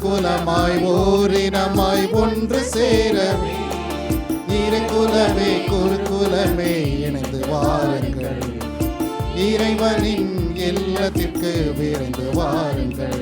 குலமாய் ஓரினமாய் ஒன்று சேரவே, இறைக்குலமே குருகுலமே இணைந்து வாருங்கள், இறைவனின் இல்லத்திற்கு விரைந்து வாருங்கள்.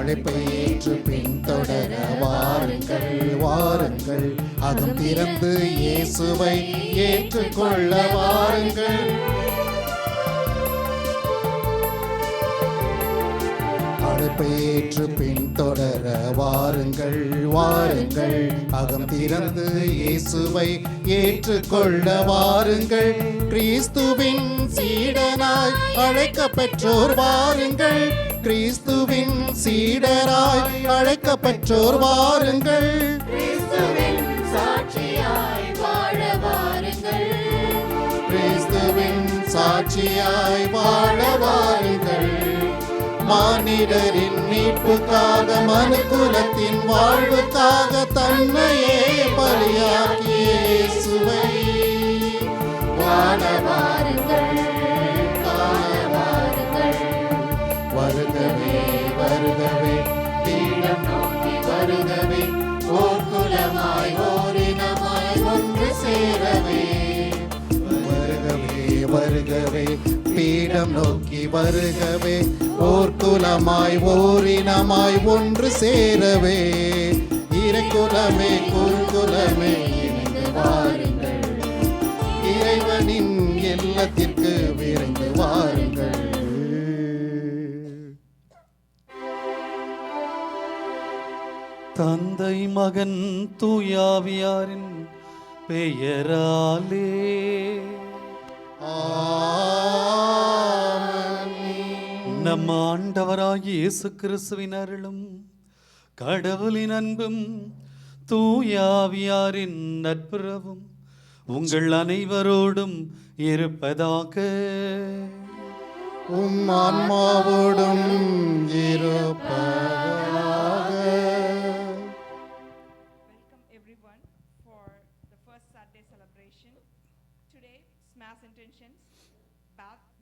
அழைப்பை ஏற்று பின்தொடர வாருங்கள், வாருங்கள், அகம் திறந்து இயேசுவை ஏற்றுக்கொள்ள வாருங்கள். அழைப்பை ஏற்று பின்தொடர வாருங்கள், வாருங்கள், அகம் திறந்து இயேசுவை ஏற்றுக்கொள்ள வாருங்கள். கிறிஸ்துவின் சீடனாய் அழைக்கப்பெற்றோர் வாருங்கள், கிறிஸ்துவின் சீடராய் அழைக்கப்பெற்றோர் வாருங்கள், கிறிஸ்துவின் சாட்சியாய் வாழ வாருங்கள், கிறிஸ்துவின் சாட்சியாய் வாழ வாருங்கள். மானிடரின் மீட்புக்காக மனுக்குலத்தின் வாழ்வுக்காக தன்னையே பலியாக்கிய இயேசுவை வாழ வாருங்கள், காண வாருங்கள். வருகவே வருகவே பீடம் நோக்கி வருகவே, ஓர் குலமாய் ஓரினமாய் ஒன்று சேரவே. வருகவே வருகவே பீடம் நோக்கி வருகவே, ஓர் குலமாய் ஓரினமாய் ஒன்று சேரவே, இறைக்குலமே குருகுலமே இணைந்து வாருங்கள், இறைவனின் இல்லத்திற்கு விரைந்து வாருங்கள். தந்தை மகன் தூயாவியாரின் பெயராலே நம் ஆண்டவராகிய இயேசு கிறிஸ்துவின் அருளும் கடவுளின் அன்பும் தூயாவியாரின் நட்புறவும் உங்கள் அனைவரோடும் இருப்பதாக. உம் ஆன்மாவோடும் இருப்பதாக. Welcome everyone for the first Saturday celebration. Today, Mass intentions,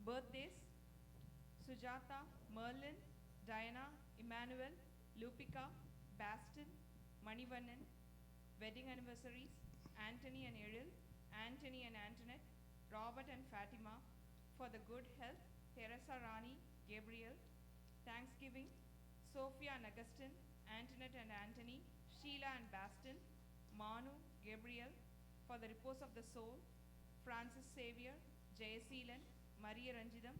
birthdays, Sujata, Merlin, Diana, Emmanuel, Lupika, Baston, Manivannan, wedding anniversaries, Anthony and Ariel, Anthony and Antoinette, Robert and Fatima, for the good health, Teresa Rani, Gabriel, Thanksgiving, Sophia and Augustine, Antoinette and Anthony, Sheila and Baston, Manu, Gabriel, for the repose of the soul, Francis Xavier, Jayaseelan, Maria Ranjidam,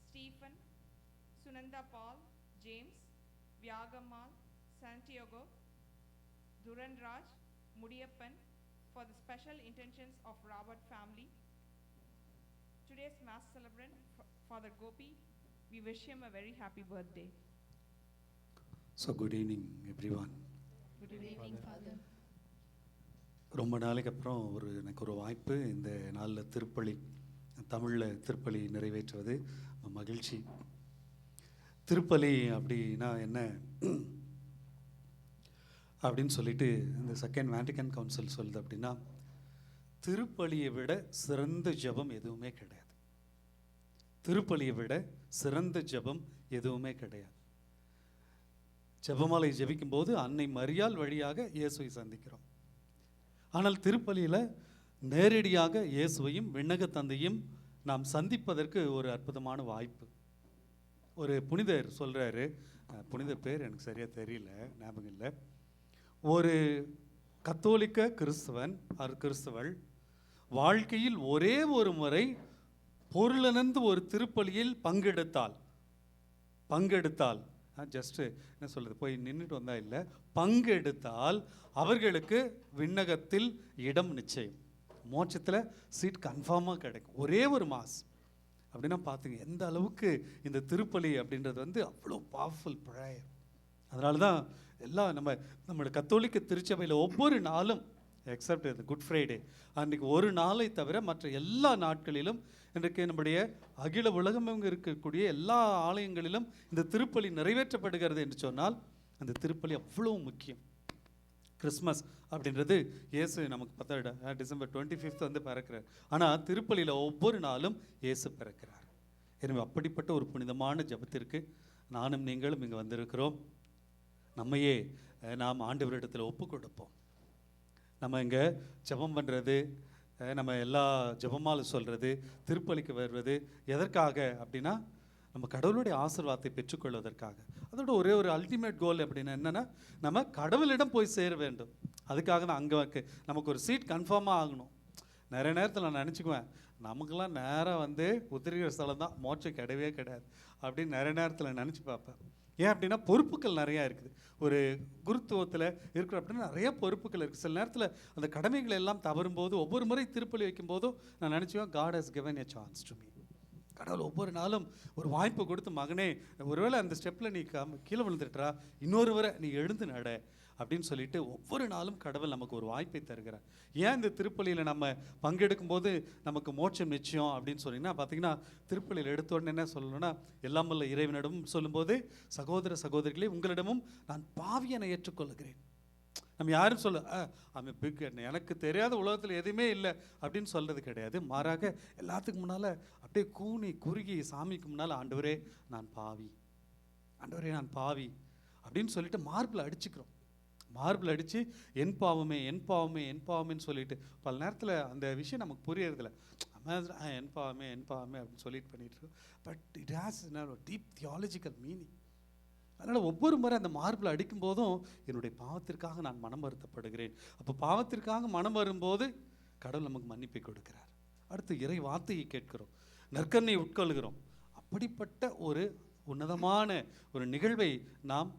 Stephen, Sunanda Paul, James, Vyagamal, Santiago, Duran Raj, Mudiyappan, for the special intentions of Robert family. Today's Mass celebrant, Father Gopi, we wish him a very happy birthday. So good evening everyone. Good evening, Father. ரொம்ப நாளைக்கு அப்புறம் எனக்கு ஒரு வாய்ப்பு இந்த நாளில் திருப்பலி, தமிழில் திருப்பலி நிறைவேற்றுவது மகிழ்ச்சி. திருப்பலி அப்படின்னா என்ன அப்படின்னு சொல்லிட்டு இந்த செகண்ட் வேட்டிகன் கவுன்சில் சொல்லுது அப்படின்னா, திருப்பலியை விட சிறந்த ஜெபம் எதுவுமே கிடையாது. திருப்பலியை விட சிறந்த ஜெபம் எதுவுமே கிடையாது. ஜெபமாலை ஜெபிக்கும் போது அன்னை மரியாள் வழியாக இயேசுவை சந்திக்கிறோம். ஆனால் திருப்பலியில் நேரடியாக இயேசுவையும் விண்ணக தந்தையும் நாம் சந்திப்பதற்கு ஒரு அற்புதமான வாய்ப்பு. ஒரு புனிதர் சொல்கிறாரு, புனிதர் பேர் எனக்கு சரியாக தெரியல, ஞாபகம் இல்லை. ஒரு கத்தோலிக்க கிறிஸ்தவள் வாழ்க்கையில் ஒரே ஒரு முறை பொருளனந்து ஒரு திருப்பலியில் பங்கெடுத்தால் ஜஸ்ட்டு என்ன சொல்கிறது, போய் நின்றுட்டு வந்தால் இல்லை, பங்கெடுத்தால் அவர்களுக்கு விண்ணகத்தில் இடம் நிச்சயம், மோட்சத்தில் சீட் கன்ஃபார்மாக கிடைக்கும். ஒரே ஒரு மாதம் அப்படின்னா பார்த்துங்க எந்த அளவுக்கு இந்த திருப்பலி அப்படின்றது அவ்வளோ பவர்ஃபுல் ப்ரேயர். அதனால தான் எல்லாம் நம்மளோட கத்தோலிக்க திருச்சபையில் ஒவ்வொரு நாளும் எக்ஸப்ட் இந்த குட் ஃப்ரைடே அன்றைக்கி ஒரு நாளை தவிர மற்ற எல்லா நாட்களிலும் இன்றைக்கு நம்முடைய அகில உலகம் இருக்கக்கூடிய எல்லா ஆலயங்களிலும் இந்த திருப்பலி நிறைவேற்றப்படுகிறது என்று சொன்னால் அந்த திருப்பலி அவ்வளோ முக்கியம். கிறிஸ்மஸ் அப்படின்றது இயேசு நமக்கு பார்த்தா டிசம்பர் 25 வந்து பிறக்கிறார். ஆனால் திருப்பலியில் ஒவ்வொரு நாளும் இயேசு பிறக்கிறார். எனவே அப்படிப்பட்ட ஒரு புனிதமான ஜபத்திற்கு நானும் நீங்களும் இங்கே வந்திருக்கிறோம். நம்மையே நாம் ஆண்டவரிடத்தில் ஒப்பு கொடுப்போம். நம்ம இங்கே ஜபம் பண்ணுறது, நம்ம எல்லா ஜபமால சொல்கிறது, திருப்பலிக்கு வருவது எதற்காக அப்படின்னா நம்ம கடவுளுடைய ஆசீர்வாதத்தை பெற்றுக்கொள்வதற்காக. அதோட ஒரே ஒரு அல்டிமேட் கோல் அப்படின்னா என்னென்னா நம்ம கடவுளிடம் போய் சேர வேண்டும். அதுக்காக தான் அங்கே நமக்கு ஒரு சீட் கன்ஃபார்மாக ஆகணும். நிறைய நேரத்தில் நான் நினச்சிக்குவேன், நமக்கெல்லாம் நேராக வந்து உத்திரிக்கிற ஸ்தலம் தான், மோட்சம் கிடையவே கிடையாது அப்படின்னு நிறைய நேரத்தில் நினச்சி பார்ப்பேன். ஏன் அப்படின்னா பொறுப்புகள் நிறையா இருக்குது. ஒரு குருத்துவத்தில் இருக்கிற அப்படின்னா நிறைய பொறுப்புகள் இருக்குது. சில நேரத்தில் அந்த கடமைகளை எல்லாம் தவறும்போது ஒவ்வொரு முறை திருப்பலி வைக்கும்போதும் நான் நினச்சிவேன், God has given a chance to me. கடவுள் ஒவ்வொரு நாளும் ஒரு வாய்ப்பு கொடுத்து, மகனே ஒருவேளை அந்த ஸ்டெப்பில் நீ கீழே விழுந்துட்டா இன்னொரு முறை நீ எழுந்து நட அப்படின்னு சொல்லிட்டு ஒவ்வொரு நாளும் கடவுள் நமக்கு ஒரு வாய்ப்பை தருகிறார். ஏன் இந்த திருப்பலியில் நம்ம பங்கெடுக்கும் போது நமக்கு மோட்சம் நிச்சயம் அப்படின்னு சொன்னீங்கன்னா பார்த்தீங்கன்னா, திருப்பலியில் எடுத்த உடனே என்ன சொல்லணும்னா, எல்லாம் வல்ல இறைவனிடம் சொல்லும்போது, சகோதர சகோதரிகளே உங்களிடமும் நான் பாவியனை ஏற்றுக்கொள்கிறேன். நம்ம யாரும் சொல்ல அவன் பிக், எனக்கு தெரியாத உலகத்தில் எதுவுமே இல்லை அப்படின்னு சொல்கிறது கிடையாது. மாறாக எல்லாத்துக்கு முன்னால் அப்படியே கூனி குறுகி சாமிக்கு முன்னால், ஆண்டவரே நான் பாவி, ஆண்டவரே நான் பாவி அப்படின்னு சொல்லிட்டு மார்பில் அடிச்சுக்கிறோம். மார்பிள் அடித்து என் பாவமே என் பாவமே என் பாவமேன்னு சொல்லிட்டு பல நேரத்தில் அந்த விஷயம் நமக்கு புரியறதில்ல. என் பாவமே என் பாவமே அப்படின்னு சொல்லிட்டு பண்ணிட்டு இருக்கோம். But it has deep theological meaning. அதனால் ஒவ்வொரு முறை அந்த மார்பிள் அடிக்கும் போதும் என்னுடைய பாவத்திற்காக நான் மனம் வருத்தப்படுகிறேன். அப்போ பாவத்திற்காக மனம் வரும்போது கடவுள் நமக்கு மன்னிப்பை கொடுக்கிறார். அடுத்து இறை வார்த்தையை கேட்கிறோம், நற்கருணையை உட்கொள்கிறோம். அப்படிப்பட்ட ஒரு உன்னதமான ஒரு நிகழ்வை நாம்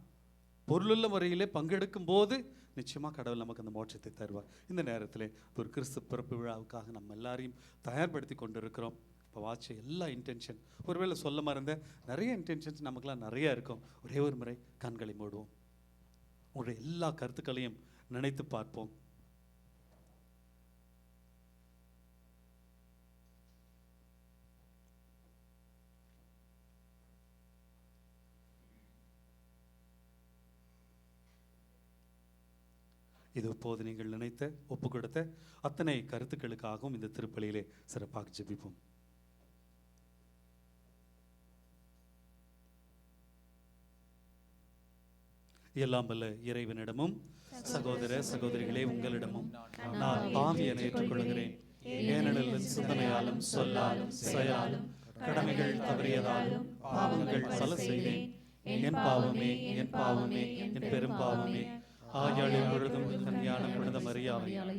பொருளுள்ள முறையிலே பங்கெடுக்கும் போது நிச்சயமாக கடவுள் நமக்கு அந்த மோட்சத்தை தருவார். இந்த நேரத்தில் ஒரு கிறிஸ்து பிறப்பு விழாவுக்காக நம்ம எல்லாரையும் தயார்படுத்தி கொண்டு இருக்கிறோம். இப்போ வாட்ச எல்லா இன்டென்ஷன், ஒருவேளை சொல்ல மறந்த நிறைய இன்டென்ஷன்ஸ் நமக்குலாம் நிறையா இருக்கும். ஒரே ஒரு முறை கண்களை மூடுவோம், உங்களுடைய எல்லா கருத்துக்களையும் நினைத்து பார்ப்போம். இது இப்போது நீங்கள் நினைத்த ஒப்பு கொடுத்த அத்தனை கருத்துக்களுக்காகவும் இந்த திருப்பலியிலே சிறப்பாக ஜெபிப்போம். எல்லாம் வல்ல இறைவனிடமும் சகோதர சகோதரிகளே உங்களிடமும் நான் பாவியனை ஏற்றுக்கொள்கிறேன். ஏனெனில் சிந்தனையாலும் சொல்லாலும் செயலாலும் கடமைகள் தவறியதாலும் பாவங்கள் பல செய்தேன். என் பாவமே என் பாவமே என் பெரும் பாவமே. ஆயாளின் பொழுதும் கன்னியான புனித மரியாதையும்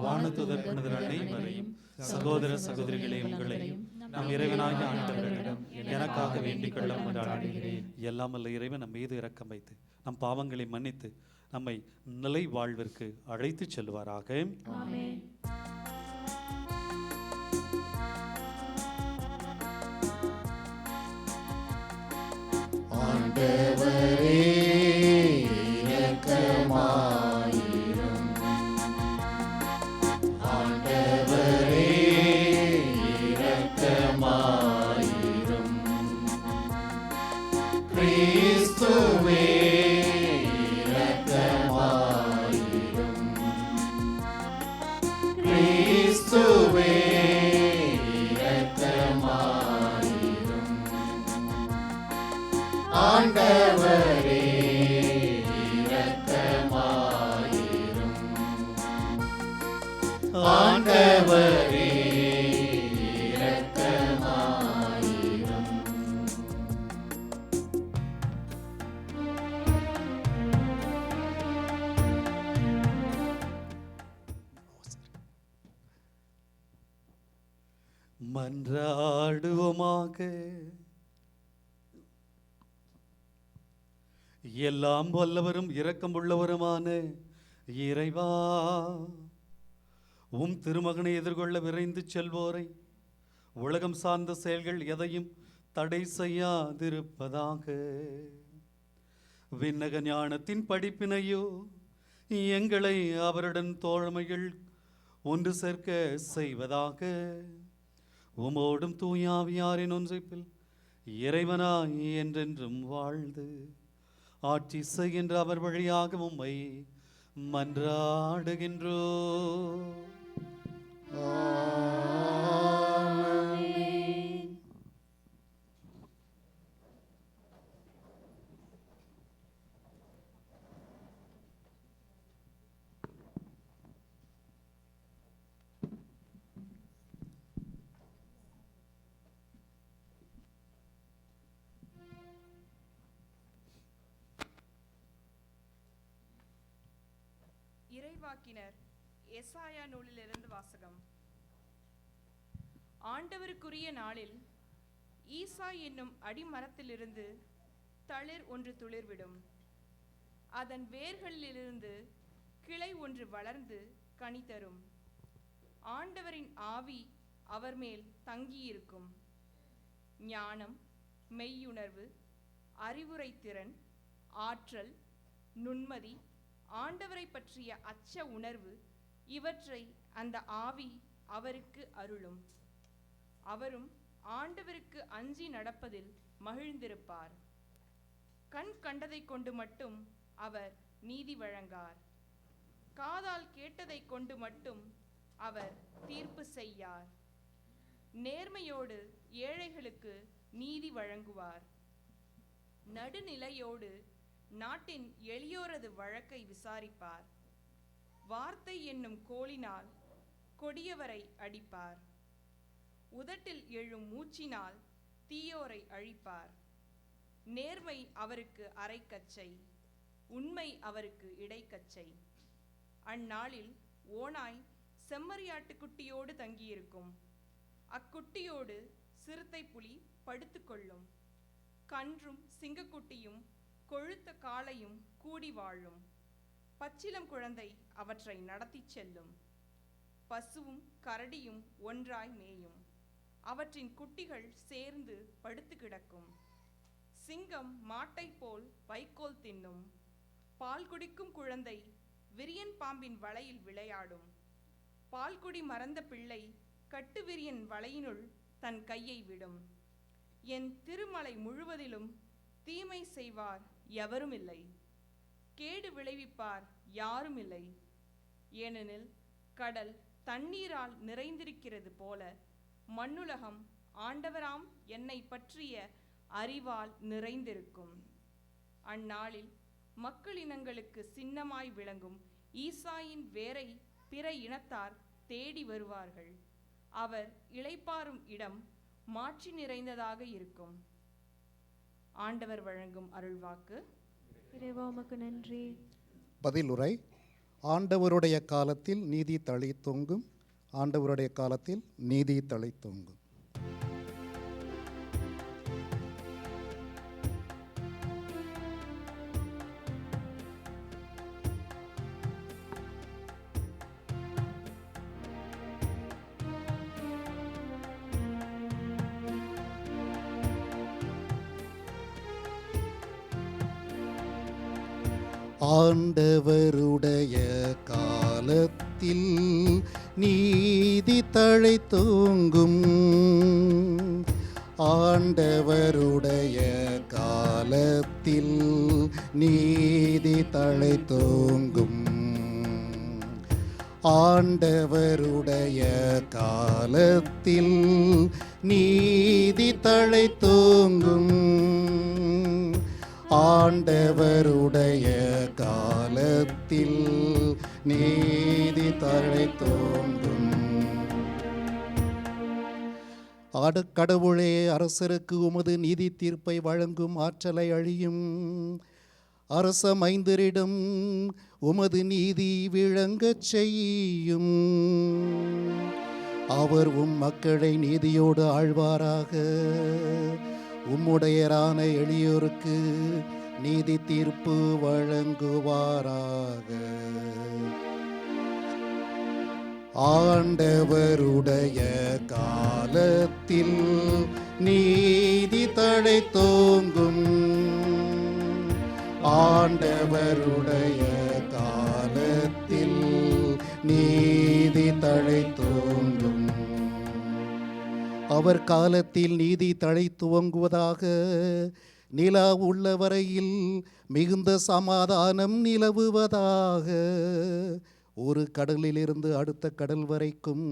வானதூதர் புனிதர் அனைவரையும் சகோதர சகோதரிகளே உங்களையும் நம் இறைவனாகிய ஆண்டவரிடம் எனக்காக வேண்டிக் கொள்ள கொண்டாடுகிறேன். எல்லாம் வல்ல இறைவன் நம் மீது இரக்கம் வைத்து நம் பாவங்களை மன்னித்து நம்மை நிலை வாழ்விற்கு அழைத்து செல்வாராக. ஆமென். ஆண்டவரே இரக்கமாயிரும். ஆண்டவரே இரக்கமாயிரும். கிறிஸ்துவே இரக்கமாயிரும். கிறிஸ்துவே இரக்கமாயிரும். ஆண்டவரே இரக்கமாயிரும். ஆண்டவரே இரக்கமாயிரும். மன்றாடுவோமாக. எல்லாம் வல்லவரும் இரக்கம் உள்ளவருமான இறைவா, உம் திருமகனை எதிர்கொள்ள விரைந்து செல்வோரை உலகம் சார்ந்த செயல்கள் எதையும் தடை செய்யாதிருப்பதாக. விண்ணக ஞானத்தின் படிப்பினையோ எங்களை அவருடன் தோழமைகள் ஒன்று சேர்க்க செய்வதாக. உமோடும் தூயாவியாரின் ஒன்றைப்பில் இறைவனாய் என்றென்றும் வாழ்ந்து ஆட்சி செய்கின்ற அவர் வழியாக உம்மை மன்றாடுகின்றோ. இறைவாக்கினர் எசாயா நூலிலிருந்து வாசகம். ஆண்டவருக்குரிய நாளில் ஈசா என்னும் அடிமரத்திலிருந்து தளிர் ஒன்று துளிர்விடும். அதன் வேர்களிலிருந்து கிளை ஒன்று வளர்ந்து கனி தரும். ஆண்டவரின் ஆவி அவர் மேல் தங்கியிருக்கும். ஞானம், மெய்யுணர்வு, அறிவுரை திறன், ஆற்றல், நுண்மதி, ஆண்டவரை பற்றிய அச்ச உணர்வு இவற்றை அந்த ஆவி அவருக்கு அருளும். அவரும் ஆண்டவருக்கு அஞ்சி நடப்பதில் மகிழ்ந்திருப்பார். கண் கண்டதை கொண்டு மட்டும் அவர் நீதி வழங்கார். காதால் கேட்டதை கொண்டு மட்டும் அவர் தீர்ப்பு செய்யார். நேர்மையோடு ஏழைகளுக்கு நீதி வழங்குவார். நடுநிலையோடு நாட்டின் எளியோரது வழக்கை விசாரிப்பார். வார்த்தை என்னும் கோலினால் கொடியவரை அடிப்பார். உதட்டில் எழும் மூச்சினால் தீயோரை அழிப்பார். நேர்மை அவருக்கு அரைக்கச்சை, உண்மை அவருக்கு இடைக்கச்சை. அந்நாளில் ஓநாய் செம்மறியாட்டுக்குட்டியோடு தங்கியிருக்கும். அக்குட்டியோடு சிறுத்தை புலி படுத்துக்கொள்ளும். கன்றும் சிங்கக்குட்டியும் கொழுத்த காளையும் கூடி வாழும். பச்சிலம் குழந்தை அவற்றை நடத்தி செல்லும். பசுவும் கரடியும் ஒன்றாய் மேயும். அவற்றின் குட்டிகள் சேர்ந்து படுத்து கிடக்கும். சிங்கம் மாட்டை போல் வைக்கோல் தின்னும். பால் குடிக்கும் குழந்தை விரியன் பாம்பின் வலையில் விளையாடும். பால்குடி மறந்த பிள்ளை கட்டுவிரியன் வலையினுள் தன் கையை விடும். என் திருமலை முழுவதிலும் தீமை செய்வார் எவரும் இல்லை, கேடு விளைவிப்பார் யாரும் இல்லை. ஏனெனில் கடல் தண்ணீரால் நிறைந்திருக்கிறது போல மண்ணுலகம் ஆண்டவராம் என்னை பற்றிய அறிவால் நிறைந்திருக்கும். அந்நாளில் மக்களினங்களுக்கு சின்னமாய் விளங்கும் ஈசாயின் வேரை பிற இனத்தார் தேடி வருவார்கள். அவர் இளைப்பாறும் இடம் மாட்சி நிறைந்ததாக இருக்கும். ஆண்டவர் வழங்கும் அருள்வாக்கு. இறைவா உமக்கு நன்றி. பதிலுரை. ஆண்டவருடைய காலத்தில் நீதி தழைத்தோங்கும். ஆண்டவருடைய காலத்தில் நீதி தழைத்தோங்கும். ஆண்டவருடைய காலத்தில் நீதி தழைத்தோங்கும். ஆண்டவருடைய காலத்தில் நீதி தழைத்தோங்கும். ஆண்டவருடைய காலத்தில் நீதி தழைத்தோங்கும். ஆண்டவருடைய காலத்தில் நீதி தழைத்தோங்கும். கடவுளே, அரசருக்கு உமது நீதி தீர்ப்பை வழங்கும் ஆற்றலை அழியும். அரச மைந்தரிடம் உமது நீதி விளங்கச் செய்யும். அவர் மக்களை நீதியோடு ஆழ்வாராக. உம்முடையரான எளியோருக்கு நீதி தீர்ப்பு வழங்குவாராக. ஆண்டவருடைய காலத்தில் நீதி தழைத்தோங்கும். ஆண்டவருடைய காலத்தில் நீதி தழைத்தோங்கும். அவர் காலத்தில் நீதி தழைத்துவங்குவதாக. நிலா உள்ள வரையில் மிகுந்த சமாதானம் நிலவுவதாக. ஒரு கடலிலிருந்து அடுத்த கடல் வரைக்கும்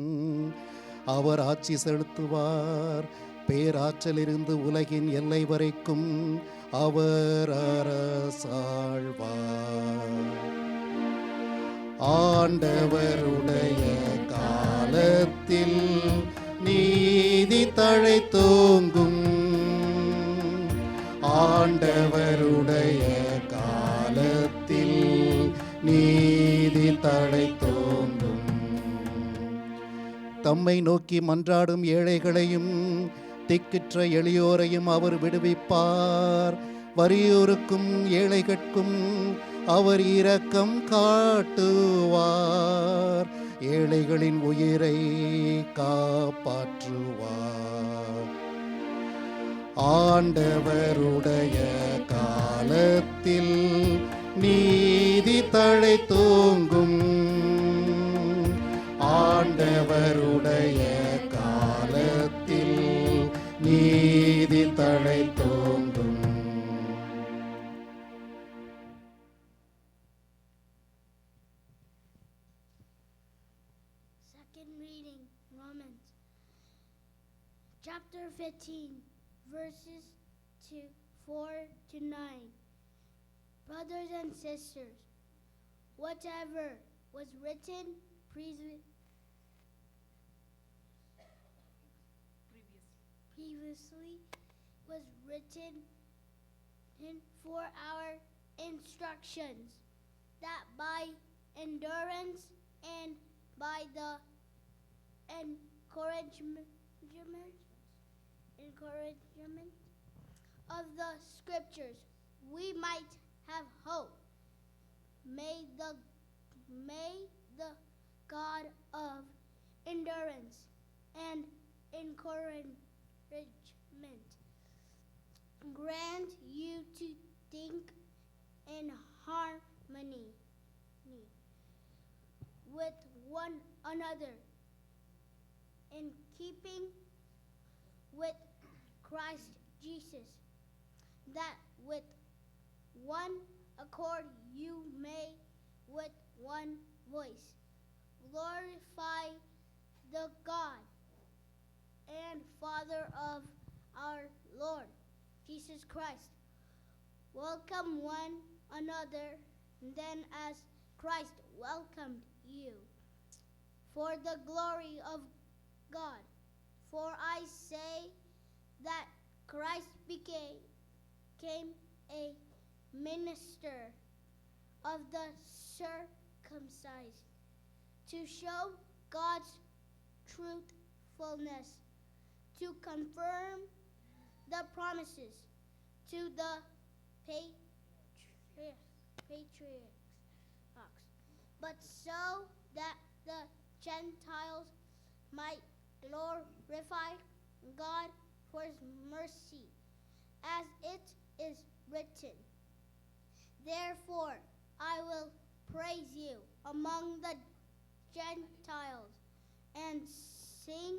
அவர் ஆட்சி செலுத்துவார். பேராற்றலிருந்து உலகின் எல்லை வரைக்கும் அவர் அரசாழ்வார். ஆண்டவருடைய காலத்தில் நீதி தழைத்தோங்கும். ஆண்டவருடைய காலத்தில் நீதி தழைத்தோங்கும். தம்மை நோக்கி மன்றாடும் ஏழைகளையும் திக்கிற்ற எளியோரையும் அவர் விடுவிப்பார். வறியோருக்கும் ஏழைகட்கும் அவர் இரக்கம் காட்டுவார். ஏழைகளின் உயிரை காப்பாற்றுவார். ஆண்டவருடைய காலத்தில் நீதி தழைத்தோங்கும். ஆண்டவருடைய காலத்தில் நீதி தழைத்தோங்கும். Second reading, Romans chapter 15, verses 4-9. Brothers and sisters, whatever was written previously was written for our instructions, that by endurance and by the encouragement of the scriptures we might have hope. May the God of endurance and encouragement grant you to think in harmony with one another, in keeping with Christ Jesus, that with one accord you may with one voice glorify the God and Father of our Lord Jesus Christ. Welcome one another then as Christ welcomed you, for the glory of God. For I say that Christ became a minister of the circumcised to show God's truthfulness, to confirm the promises to the patriarchs, but so that the Gentiles might glorify God for his mercy, as it is written, therefore I will praise you among the Gentiles and sing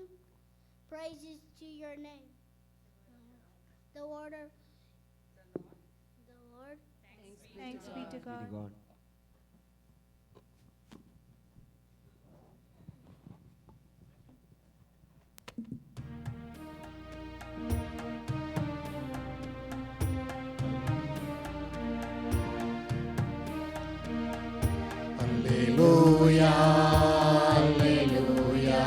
praises to your name. The Lord. Thanks be to God. அல்லேலூயா, அல்லேலூயா,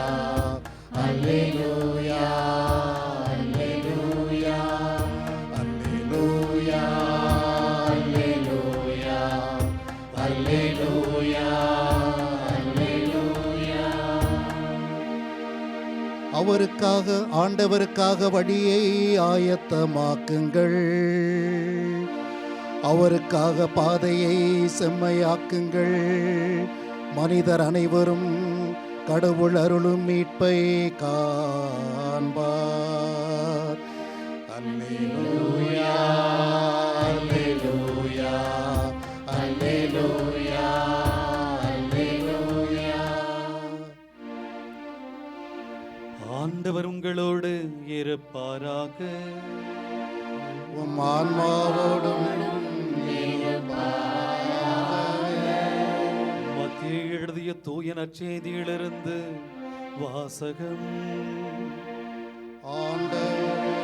அல்லேலூயா, அல்லேலூயா, அல்லேலூயா, அல்லேலூயா, அல்லேலூயா, அல்லேலூயா. அவருக்காக ஆண்டவருக்காக வழியை ஆயத்தமாக்குங்கள். அவருக்காக பாதையை செம்மையாக்குங்கள். மனிதர் அனைவரும் கடவுள் அருளும் மீட்பை காண்பார். அல்லேலூயா, அல்லேலூயா, ஆண்டவர் உங்களோடு இருப்பாராக. உம் ஆன்மாவோடும் மத்திய எழுதிய தூய நற்செய்தியிலிருந்து வாசகம். ஆண்டவரே,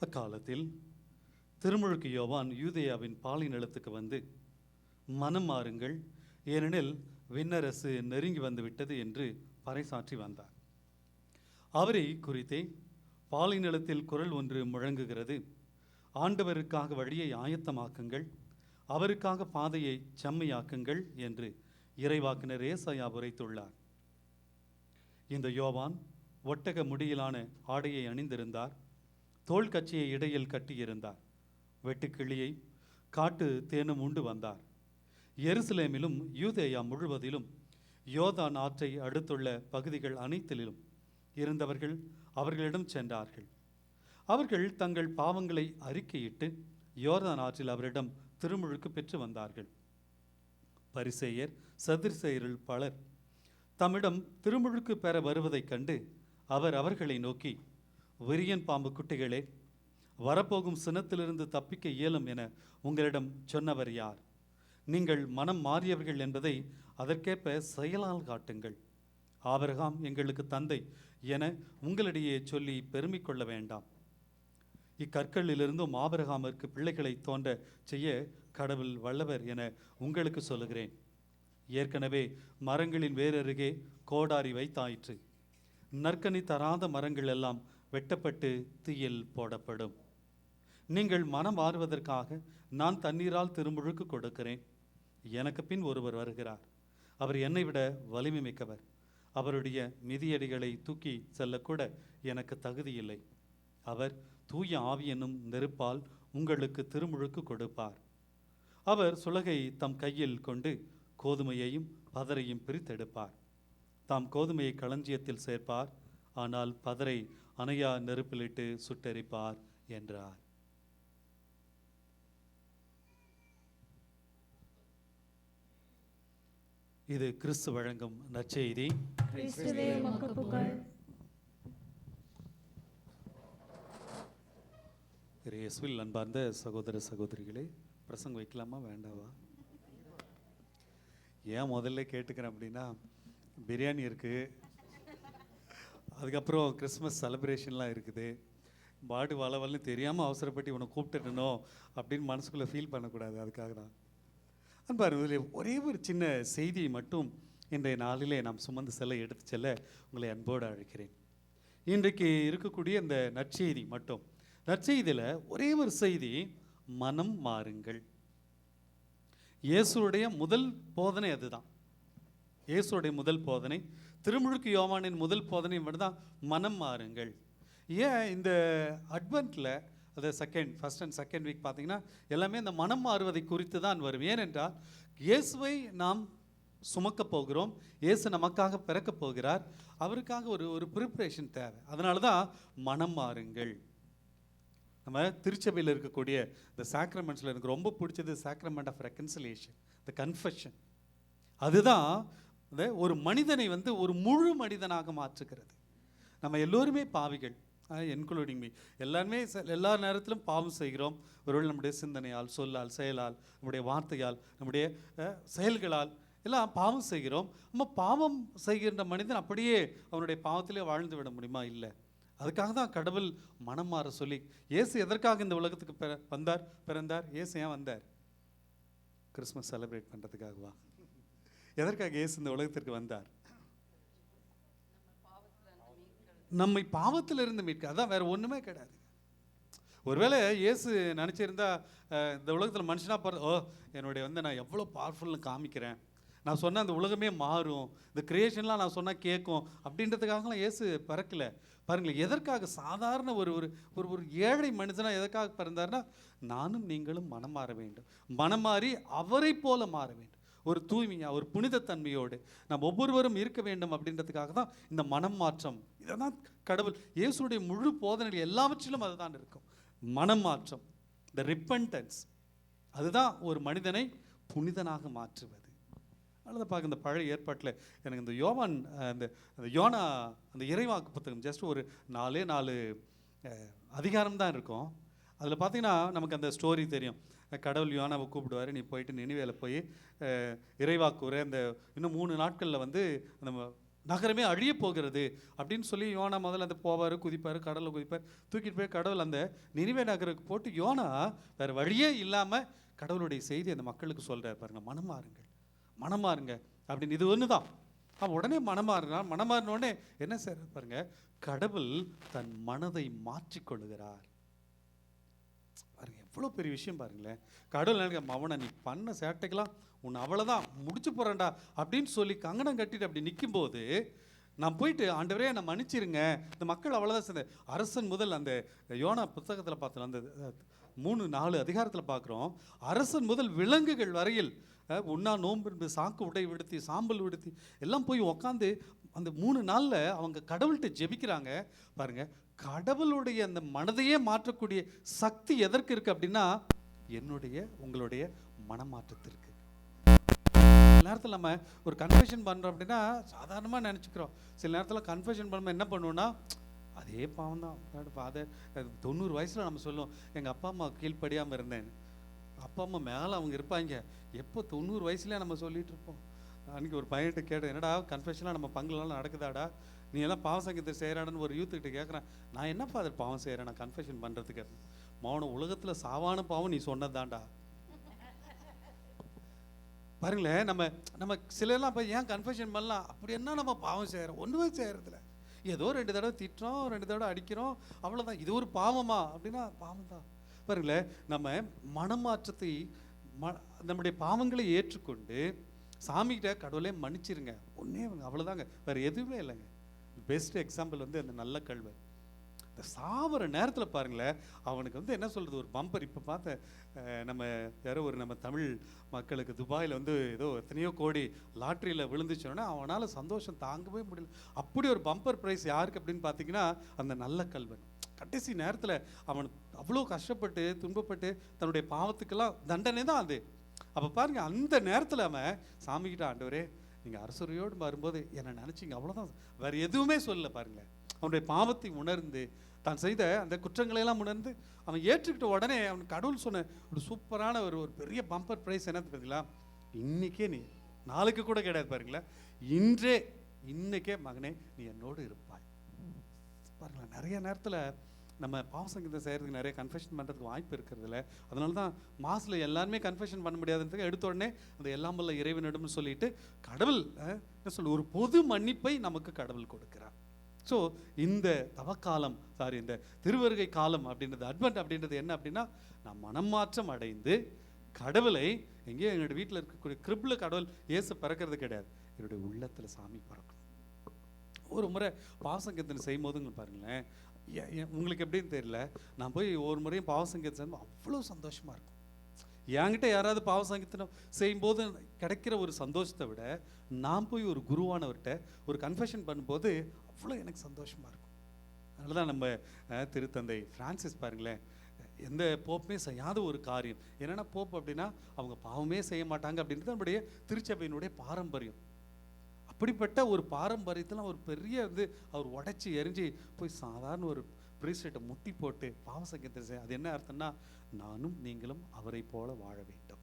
அக்காலத்தில் திருமுழுக்கு யோவான் யூதேயாவின் பாலை நிலத்துக்கு வந்து, மனம் மாறுங்கள், ஏனெனில் விண்ணரசு நெருங்கி வந்துவிட்டது என்று பறைசாற்றி வந்தார். அவரை குறித்தே பாலை நிலத்தில் குரல் ஒன்று முழங்குகிறது, ஆண்டவருக்காக வழியை ஆயத்தமாக்குங்கள், அவருக்காக பாதையை செம்மையாக்குங்கள் என்று இறைவாக்கினர் ஏசாயா உரைத்துள்ளார். இந்த யோவான் ஒட்டக முடியிலான ஆடையை அணிந்திருந்தார், தோள் கச்சியை இடையில் கட்டியிருந்தார், வெட்டுக்கிளியை காட்டு தேனும் உண்டு வந்தார். எருசலேமிலும் யூதேயா முழுவதிலும் யோர்தான் ஆற்றை அடுத்துள்ள பகுதிகள் அனைத்திலும் இருந்தவர்கள் அவர்களிடம் சென்றார்கள். அவர்கள் தங்கள் பாவங்களை அறிக்கையிட்டு யோர்தான் ஆற்றில் அவரிடம் திருமுழுக்கு பெற்று வந்தார்கள். பரிசேயர் சதுசேயரில் பலர் தம்மிடம் திருமுழுக்கு பெற வருவதைக் கண்டு அவர் அவர்களை நோக்கி, விரியன் பாம்பு குட்டிகளே, வரப்போகும் சினத்திலிருந்து தப்பிக்க இயலும் என உங்களிடம் சொன்னவர் யார்? நீங்கள் மனம் மாறியவர்கள் என்பதை அதற்கேற்ப செயலால் காட்டுங்கள். ஆபிரகாம் எங்களுக்கு தந்தை என உங்களிடையே சொல்லி பெருமை கொள்ள வேண்டாம். இக்கற்களிலிருந்தும் ஆபிரகாமிற்கு பிள்ளைகளை தோன்ற செய்ய கடவுள் வல்லவர் என உங்களுக்கு சொல்லுகிறேன். ஏற்கனவே மரங்களின் வேரருகே கோடாரி வைத்தாயிற்று. நற்கனி தராத மரங்கள் எல்லாம் வெட்டப்பட்டு தீயில் போடப்படும். நீங்கள் மனம் மாறுவதற்காக நான் தண்ணீரால் திருமுழுக்கு கொடுக்கிறேன். எனக்கு பின் ஒருவர் வருகிறார், அவர் என்னை விட வலிமை மிக்கவர். அவருடைய மிதியடிகளை தூக்கி செல்லக்கூட எனக்கு தகுதியில்லை. அவர் தூய ஆவி என்னும் நெருப்பால் உங்களுக்கு திருமுழுக்கு கொடுப்பார். அவர் சுலகை தம் கையில் கொண்டு கோதுமையையும் பதரையும் பிரித்தெடுப்பார். தாம் கோதுமையை களஞ்சியத்தில் சேர்ப்பார், ஆனால் பதரை அணையா நெருப்பிலிட்டு சுட்டெரிப்பார் என்றார். இது கிறிஸ்து வழங்கும் நற்செய்தி. கிறிஸ்துவே உமக்கு புகழ். இயேசுவில் அன்பார்ந்த சகோதர சகோதரிகளே, பிரசங்கம் வைக்கலாமா வேண்டாவா? ஏன் முதல்ல கேட்டுக்கிறேன் அப்படின்னா, பிரியாணி இருக்குது, அதுக்கப்புறம் கிறிஸ்மஸ் செலிப்ரேஷன்லாம் இருக்குது. பாடு வளவல்னு தெரியாமல் அவசரப்பட்டு இவனை கூப்பிட்டுட்டனோ அப்படின்னு மனசுக்குள்ளே ஃபீல் பண்ணக்கூடாது. அதுக்காக தான் அன்பார், இதில் ஒரே ஒரு சின்ன செய்தியை மட்டும் இன்றைய நாளிலே நாம் சுமந்து செல்ல எடுத்து செல்ல உங்களை அன்போடு அழைக்கிறேன். இன்றைக்கு இருக்கக்கூடிய இந்த நற்செய்தி மட்டும், நற்செய்தியில் ஒரே ஒரு செய்தி, மனம் மாறுங்கள். இயேசுடைய முதல் போதனை அதுதான். இயேசுடைய முதல் போதனை, திருமுழுக்கு யோவானின் முதல் போதனை மட்டும்தான், மனம் மாறுங்கள். ஏன் இந்த அட்வென்ட்டில் அது ஃபர்ஸ்ட் அண்ட் செகண்ட் வீக் பார்த்தீங்கன்னா எல்லாமே இந்த மனம் மாறுவதை குறித்து தான் வரும். ஏனென்றால் இயேசுவை நாம் சுமக்க போகிறோம், இயேசு நமக்காக பிறக்க போகிறார், அவருக்காக ஒரு ப்ரிப்ரேஷன் தேவை. அதனால தான் மனம் மாறுங்கள். நம்ம திருச்சபையில் இருக்கக்கூடிய இந்த சாக்ரமெண்ட்ஸில் எனக்கு ரொம்ப பிடிச்சது sacrament of reconciliation, the confession. அதுதான் ஒரு மனிதனை ஒரு முழு மனிதனாக மாற்றுகிறது. நம்ம எல்லோருமே பாவிகள், இன்க்ளூடிங் மீ. எல்லா நேரத்திலும் பாவம் செய்கிறோம். ஒருவேளை நம்முடைய சிந்தனையால், சொல்லால், செயலால், நம்முடைய வார்த்தையால், நம்முடைய செயல்களால் எல்லாம் பாவம் செய்கிறோம். நம்ம பாவம் செய்கின்ற மனிதன் அப்படியே அவனுடைய பாவத்திலே வாழ்ந்து விட முடியுமா? இல்லை. அதுக்காக தான் கடவுள் மனம் மாற சொல்லி, இயேசு எதற்காக இந்த உலகத்துக்கு பிறந்தார்? இயேசு ஏன் வந்தார்? கிறிஸ்மஸ் செலிப்ரேட் பண்ணுறதுக்காகவா? எதற்காக இயேசு இந்த உலகத்திற்கு வந்தார்? நம்மை பாவத்திலிருந்து மீட்க. அதான், வேற ஒன்றுமே கிடையாது. ஒருவேளை இயேசு நினச்சிருந்தா இந்த உலகத்தில் மனுஷனாக போகிறது, என்னுடைய நான் எவ்வளோ பவர்ஃபுல்னு காமிக்கிறேன், நான் சொன்ன அந்த உலகமே மாறும், இந்த கிரியேஷன்லாம் நான் சொன்னால் கேட்கும் அப்படின்றதுக்காகலாம் இயேசு பிறக்கலை. பாருங்களேன், எதற்காக சாதாரண ஒரு ஒரு ஏழை மனுஷனாக எதற்காக பிறந்தார்னா, நானும் நீங்களும் மனம் மாற வேண்டும், மனம் மாறி அவரை போல மாற வேண்டும், ஒரு தூய்மையாக, ஒரு புனிதத்தன்மையோடு நாம் ஒவ்வொருவரும் இருக்க வேண்டும் அப்படின்றதுக்காக தான் இந்த மனம் மாற்றம். இதை தான் கடவுள் இயேசுடைய முழு போதனைகள் எல்லாவற்றிலும் அதுதான் இருக்கும். மனமாற்றம், இந்த ரிப்பன்டன்ஸ், அதுதான் ஒரு மனிதனை புனிதனாக மாற்றுவது. அதனால பார்க்க இந்த பழைய ஏற்பாட்டில் எனக்கு இந்த யோவான் அந்த யோனா அந்த இறைவாக்கு புத்தகம் ஜஸ்ட் ஒரு 4 அதிகாரம் தான் இருக்கும். அதில் பார்த்தீங்கன்னா நமக்கு அந்த ஸ்டோரி தெரியும். கடவுள் யோனாவை கூப்பிடுவார், நீ போயிட்டு நினிவேல போய் இறைவாக்குற அந்த இன்னும் 3 நாட்களில் வந்து அந்த நகரமே அழிய போகிறது அப்படின்னு சொல்லி யோனா முதல்ல அந்த போவார், குதிப்பார், கடலில் குதிப்பார், தூக்கிட்டு போய் கடவுள் அந்த நினிவே நகருக்கு போட்டு யோனா வேறு வழியே இல்லாமல் கடவுளுடைய செய்தி அந்த மக்களுக்கு சொல்கிறார். பாருங்க, மனமாருங்க அப்படின்னு. இது ஒன்று தான். அவன் உடனே மனமாறினோடனே என்ன செய்யறாரு பாருங்க, கடவுள் தன் மனதை மாற்றிக்கொள்ளுகிறார். பாருங்க எவ்வளோ பெரிய விஷயம் பாருங்களேன். கடவுள் நினைக்க, அவனை நீ பண்ண சேட்டைக்கெல்லாம் உன்னை அவ்வளோதான் முடிச்சு போகிறேன்டா அப்படின்னு சொல்லி கங்கணம் கட்டிட்டு அப்படி நிற்கும்போது நான் போயிட்டு, ஆண்டவரே நான் மன்னிச்சிருங்க, இந்த மக்கள் அவ்வளோதான் சேர்ந்த அரசன் முதல் அந்த யோனா புத்தகத்தில் பார்த்தோம், அந்த 3-4 அதிகாரத்தில் பார்க்குறோம். அரசன் முதல் விலங்குகள் வரையில் உண்ணா நோன்பு சாக்கு உடை விடுத்தி சாம்பல் விடுத்தி எல்லாம் போய் உக்காந்து அந்த 3 நாளில் அவங்க கடவுள்கிட்ட ஜெபிக்கிறாங்க. பாருங்க, கடவுளுடைய அந்த மனதையே மாற்றக்கூடிய சக்தி எதற்கு இருக்கு அப்படின்னா, உங்களுடைய மனமாற்றத்திற்கு. சில நேரத்தில் நம்ம ஒரு கன்ஃபெஷன் பண்ணுறோம் அப்படின்னா சாதாரணமாக நினச்சிக்கிறோம். சில நேரத்தில் கன்ஃபெஷன் பண்ணும்போது என்ன பண்ணுவோன்னா, அதே பாவம் தான். ஃபாதர் 90 வயசில் நம்ம சொல்லுவோம், எங்கள் அப்பா அம்மா கீழ்ப்படியாமல் இருந்தேன். அப்பா அம்மா மேலே அவங்க இருப்பாங்க, எப்போ 90 வயசுலேயே நம்ம சொல்லிகிட்டு இருப்போம். அன்றைக்கி ஒரு பையன்கிட்ட கேட்டேன், என்னடா கன்ஃபெஷனாக நம்ம பங்குலாம் நடக்குதாடா, நீ எல்லாம் பாவ சங்கீதத்தை செய்கிறான்னு ஒரு யூத்துக்கிட்ட கேட்குறேன். நான் என்ன ஃபாதர் பாவம் செய்கிறேன் நான் கன்ஃபெஷன் பண்ணுறதுக்கு? மௌனம், உலகத்தில் சாவான பாவம் நீ சொன்னதாண்டா. பாருங்களேன், நம்ம சிலர்லாம் போய் ஏன் கன்ஃபெஷன் பண்ணலாம், அப்படி என்ன நம்ம பாவம் செய்கிறோம்? ஒன்றுமே செய்கிறதில்ல. ஏதோ 2 தடவை திட்டுறோம், 2 தடவை அடிக்கிறோம், அவ்வளோதான். இது ஒரு பாவமா அப்படின்னா பாவம் தான். பாருங்களேன், நம்ம மனமாற்றத்தை நம்முடைய பாவங்களை ஏற்றுக்கொண்டு சாமிகிட்ட கடவுளே மன்னிச்சிருங்க, ஒன்றே அவ்வளோதாங்க, வேறு எதுவுமே இல்லைங்க. பெஸ்ட் எக்ஸாம்பிள் வந்து அந்த நல்ல கல்வன். இந்த சாவர நேரத்தில் பாருங்களேன், அவனுக்கு வந்து என்ன சொல்கிறது, ஒரு பம்பர். இப்போ பார்த்த நம்ம யாரோ ஒரு நம்ம தமிழ் மக்களுக்கு துபாயில் வந்து ஏதோ எத்தனையோ கோடி லாட்ரியில் விழுந்துச்சோன்னா அவனால் சந்தோஷம் தாங்கவே முடியல. அப்படி ஒரு பம்பர் ப்ரைஸ் யாருக்கு அப்படின்னு பார்த்தீங்கன்னா, அந்த நல்ல கல்வன். கடைசி நேரத்தில் அவன் அவ்வளோ கஷ்டப்பட்டு துன்பப்பட்டு தன்னுடைய பாவத்துக்கெல்லாம் தண்டனை தான் அது. அப்போ பாருங்க, அந்த நேரத்தில் அவன் சாமிக்கிட்ட, ஆண்டவரே நீங்கள் அரசுரையோடு வரும்போது என்னை நினச்சிங்க, அவ்வளோதான், வேறு எதுவுமே சொல்லலை. பாருங்களேன், அவனுடைய பாவத்தை உணர்ந்து தான் செய்த அந்த குற்றங்களையெல்லாம் உணர்ந்து அவன் ஏற்றுக்கிட்ட உடனே அவன் கடவுள் சொன்ன ஒரு சூப்பரான ஒரு பெரிய பம்பர் ப்ரைஸ் என்ன பார்த்தீங்களா, இன்னைக்கே நீ, நாளைக்கு கூட கிடையாது பாருங்களேன், இன்னைக்கே மகனே நீ என்னோடு இருப்பாய். பாருங்களேன், நிறைய நேரத்தில் நம்ம பாவ சங்கீதம் செய்கிறதுக்கு நிறைய கன்ஃபெஷன் பண்ணுறதுக்கு வாய்ப்பு இருக்கிறதில்ல. அதனால தான் மாசில் எல்லாருமே கன்ஃபெஷன் பண்ண முடியாதுன்றதுக்கு எடுத்த உடனே அந்த எல்லாம் வல்ல இறைவனிடம்னு சொல்லிட்டு கடவுள் என்ன சொல்ல ஒரு பொது மன்னிப்பை நமக்கு கடவுள் கொடுக்கிறார். ஸோ இந்த தவக்காலம், இந்த திருவருகை காலம் அப்படின்றது, அட்வென்ட் அப்படின்றது என்ன அப்படின்னா, நான் மனமாற்றம் அடைந்து கடவுளை எங்கேயோ என்னோடய வீட்டில் இருக்கக்கூடிய கிரிப்பில் கடவுள் இயேசு பிறக்கிறது கிடையாது, என்னுடைய உள்ளத்தில் சாமி பிறக்கணும். ஒரு முறை பாவசங்கீர்த்தனை செய்யும் போதுங்க பாருங்களேன், உங்களுக்கு எப்படின்னு தெரியல, நான் போய் ஒவ்வொரு முறையும் பாவசங்கீர்த்தனை செய்யும்போது அவ்வளோ சந்தோஷமாக இருக்கும். என்கிட்ட யாராவது பாவசங்கீர்த்தனம் செய்யும்போது கிடைக்கிற ஒரு சந்தோஷத்தை விட நான் போய் ஒரு குருவானவர்கிட்ட ஒரு கன்ஃபெஷன் பண்ணும்போது அவ்வளோ எனக்கு சந்தோஷமாக இருக்கும். அதனால தான் நம்ம திருத்தந்தை பிரான்சிஸ் பாருங்களேன், எந்த போப்புமே செய்யாத ஒரு காரியம் என்னென்னா, போப் அப்படின்னா அவங்க பாவமே செய்ய மாட்டாங்க அப்படின்றது நம்முடைய திருச்சபையினுடைய பாரம்பரியம். அப்படிப்பட்ட ஒரு பாரம்பரியத்தில் ஒரு பெரிய வந்து அவர் உடைச்சி எரிஞ்சு போய் சாதாரண ஒரு பிரீஸ்ட்டை முட்டி போட்டு பாவசங்கீர்த்தனை செய்ய, அது என்ன அர்த்தம்னா, நானும் நீங்களும் அவரை போல வாழ வேண்டும்.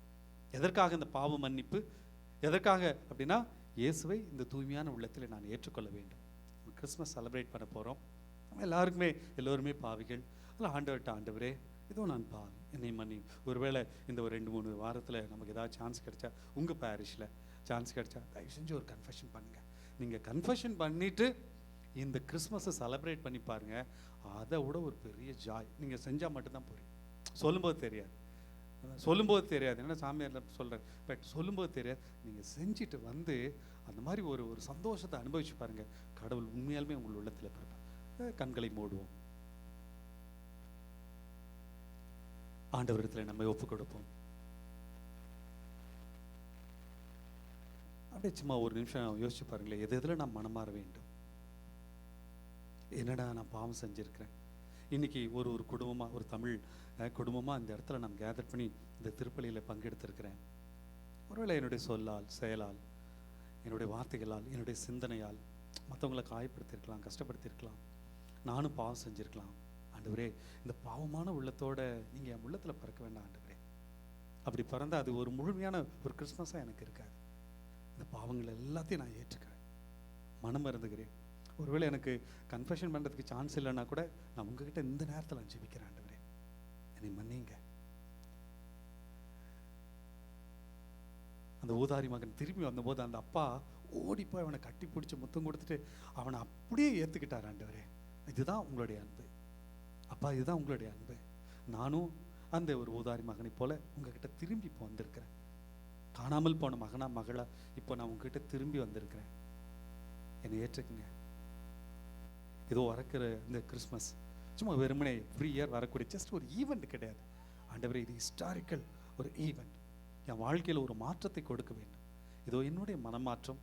எதற்காக இந்த பாவ மன்னிப்பு? எதற்காக அப்படின்னா, இயேசுவை இந்த தூய்மையான உள்ளத்தில் நான் ஏற்றுக்கொள்ள வேண்டும். கிறிஸ்மஸ் செலிப்ரேட் பண்ண போகிறோம். எல்லாருக்குமே எல்லோருமே பாவிகள். அதில் ஆண்டவரே இதோ நான் பாவி, என்னை மன்னி. ஒருவேளை இந்த ஒரு 2-3 வாரத்தில் நமக்கு ஏதாவது சான்ஸ் கிடைச்சா, உங்கள் பேரிஷில் சான்ஸ் கிடைச்சா தயவு செஞ்சு ஒரு கன்ஃபெஷன் பண்ணுங்கள். நீங்கள் கன்ஃபெஷன் பண்ணிவிட்டு இந்த கிறிஸ்மஸை செலிப்ரேட் பண்ணி பாருங்கள், அதை விட ஒரு பெரிய ஜாய் நீங்கள் செஞ்சால் மட்டும்தான் புரியும். சொல்லும்போது தெரியாது, என்ன சாமியார் சொல்கிறேன், பட் சொல்லும்போது தெரியாது. நீங்கள் செஞ்சுட்டு வந்து அந்த மாதிரி ஒரு சந்தோஷத்தை அனுபவிச்சு பாருங்கள், கடவுள் உண்மையாலுமே உங்கள் உள்ளத்தில் பிறப்பார். கண்களை மூடுவோம், ஆண்டவரிடத்தில் நம்ம ஒப்பு கொடுப்போம். அப்படியே சும்மா ஒரு நிமிஷம் யோசிச்சு பாருங்களேன், எதில் நான் மனமாற வேண்டும்? என்னடா நான் பாவம் செஞ்சுருக்கிறேன், இன்னைக்கு ஒரு ஒரு குடும்பமாக, ஒரு தமிழ் குடும்பமாக இந்த இடத்துல நான் கேதர் பண்ணி இந்த திருப்பலியில் பங்கெடுத்திருக்கிறேன். ஒருவேளை என்னுடைய சொல்லால், செயலால், என்னுடைய வார்த்தைகளால், என்னுடைய சிந்தனையால் மற்றவங்களை காயப்படுத்தியிருக்கலாம், கஷ்டப்படுத்தியிருக்கலாம். நானும் பாவம் செஞ்சுருக்கலாம். ஆண்டவரே, இந்த பாவமான உள்ளத்தோட நீங்கள் என் உள்ளத்தில் பிறக்க வேண்டாம் ஆண்டவரே. அப்படி பிறந்தா அது ஒரு முழுமையான ஒரு கிறிஸ்மஸாக எனக்கு இருக்காது. இந்த பாவங்கள் எல்லாத்தையும் நான் ஏற்றுக்கிறேன், மனம் மறந்துக்கிறேன். ஒருவேளை எனக்கு கன்ஃபெஷன் பண்ணுறதுக்கு சான்ஸ் இல்லைன்னா கூட நான் உங்ககிட்ட இந்த நேரத்தில் நான் ஜெபிக்கிறேன். ஆண்டவரே, என்னை மன்னிங்க. அந்த ஊதாரி மகன் திரும்பி வந்தபோது அந்த அப்பா ஓடி போய் அவனை கட்டி பிடிச்சி முத்தம் கொடுத்துட்டு அவனை அப்படியே ஏற்றுக்கிட்டார். ஆண்டவரே, இதுதான் உங்களுடைய அன்பு அப்பா, இதுதான் உங்களுடைய அன்பு. நானும் அந்த ஒரு ஊதாரி மகனை போல உங்ககிட்ட திரும்பி இப்போ வந்திருக்கிறேன். காணாமல் போன மகனா மகளா இப்போ நான் உங்ககிட்ட திரும்பி வந்திருக்கிறேன். என்னை ஏற்றுக்குங்க. ஏதோ வரக்கிற இந்த கிறிஸ்மஸ் சும்மா வெறுமனே எவ்ரி இயர் வரக்கூடிய ஜஸ்ட் ஒரு ஈவெண்ட் கிடையாது ஆண்டவரே. இது ஹிஸ்டாரிக்கல் ஒரு ஈவெண்ட். என் வாழ்க்கையில் ஒரு மாற்றத்தை கொடுக்க வேண்டும். இதோ என்னுடைய மனமாற்றம்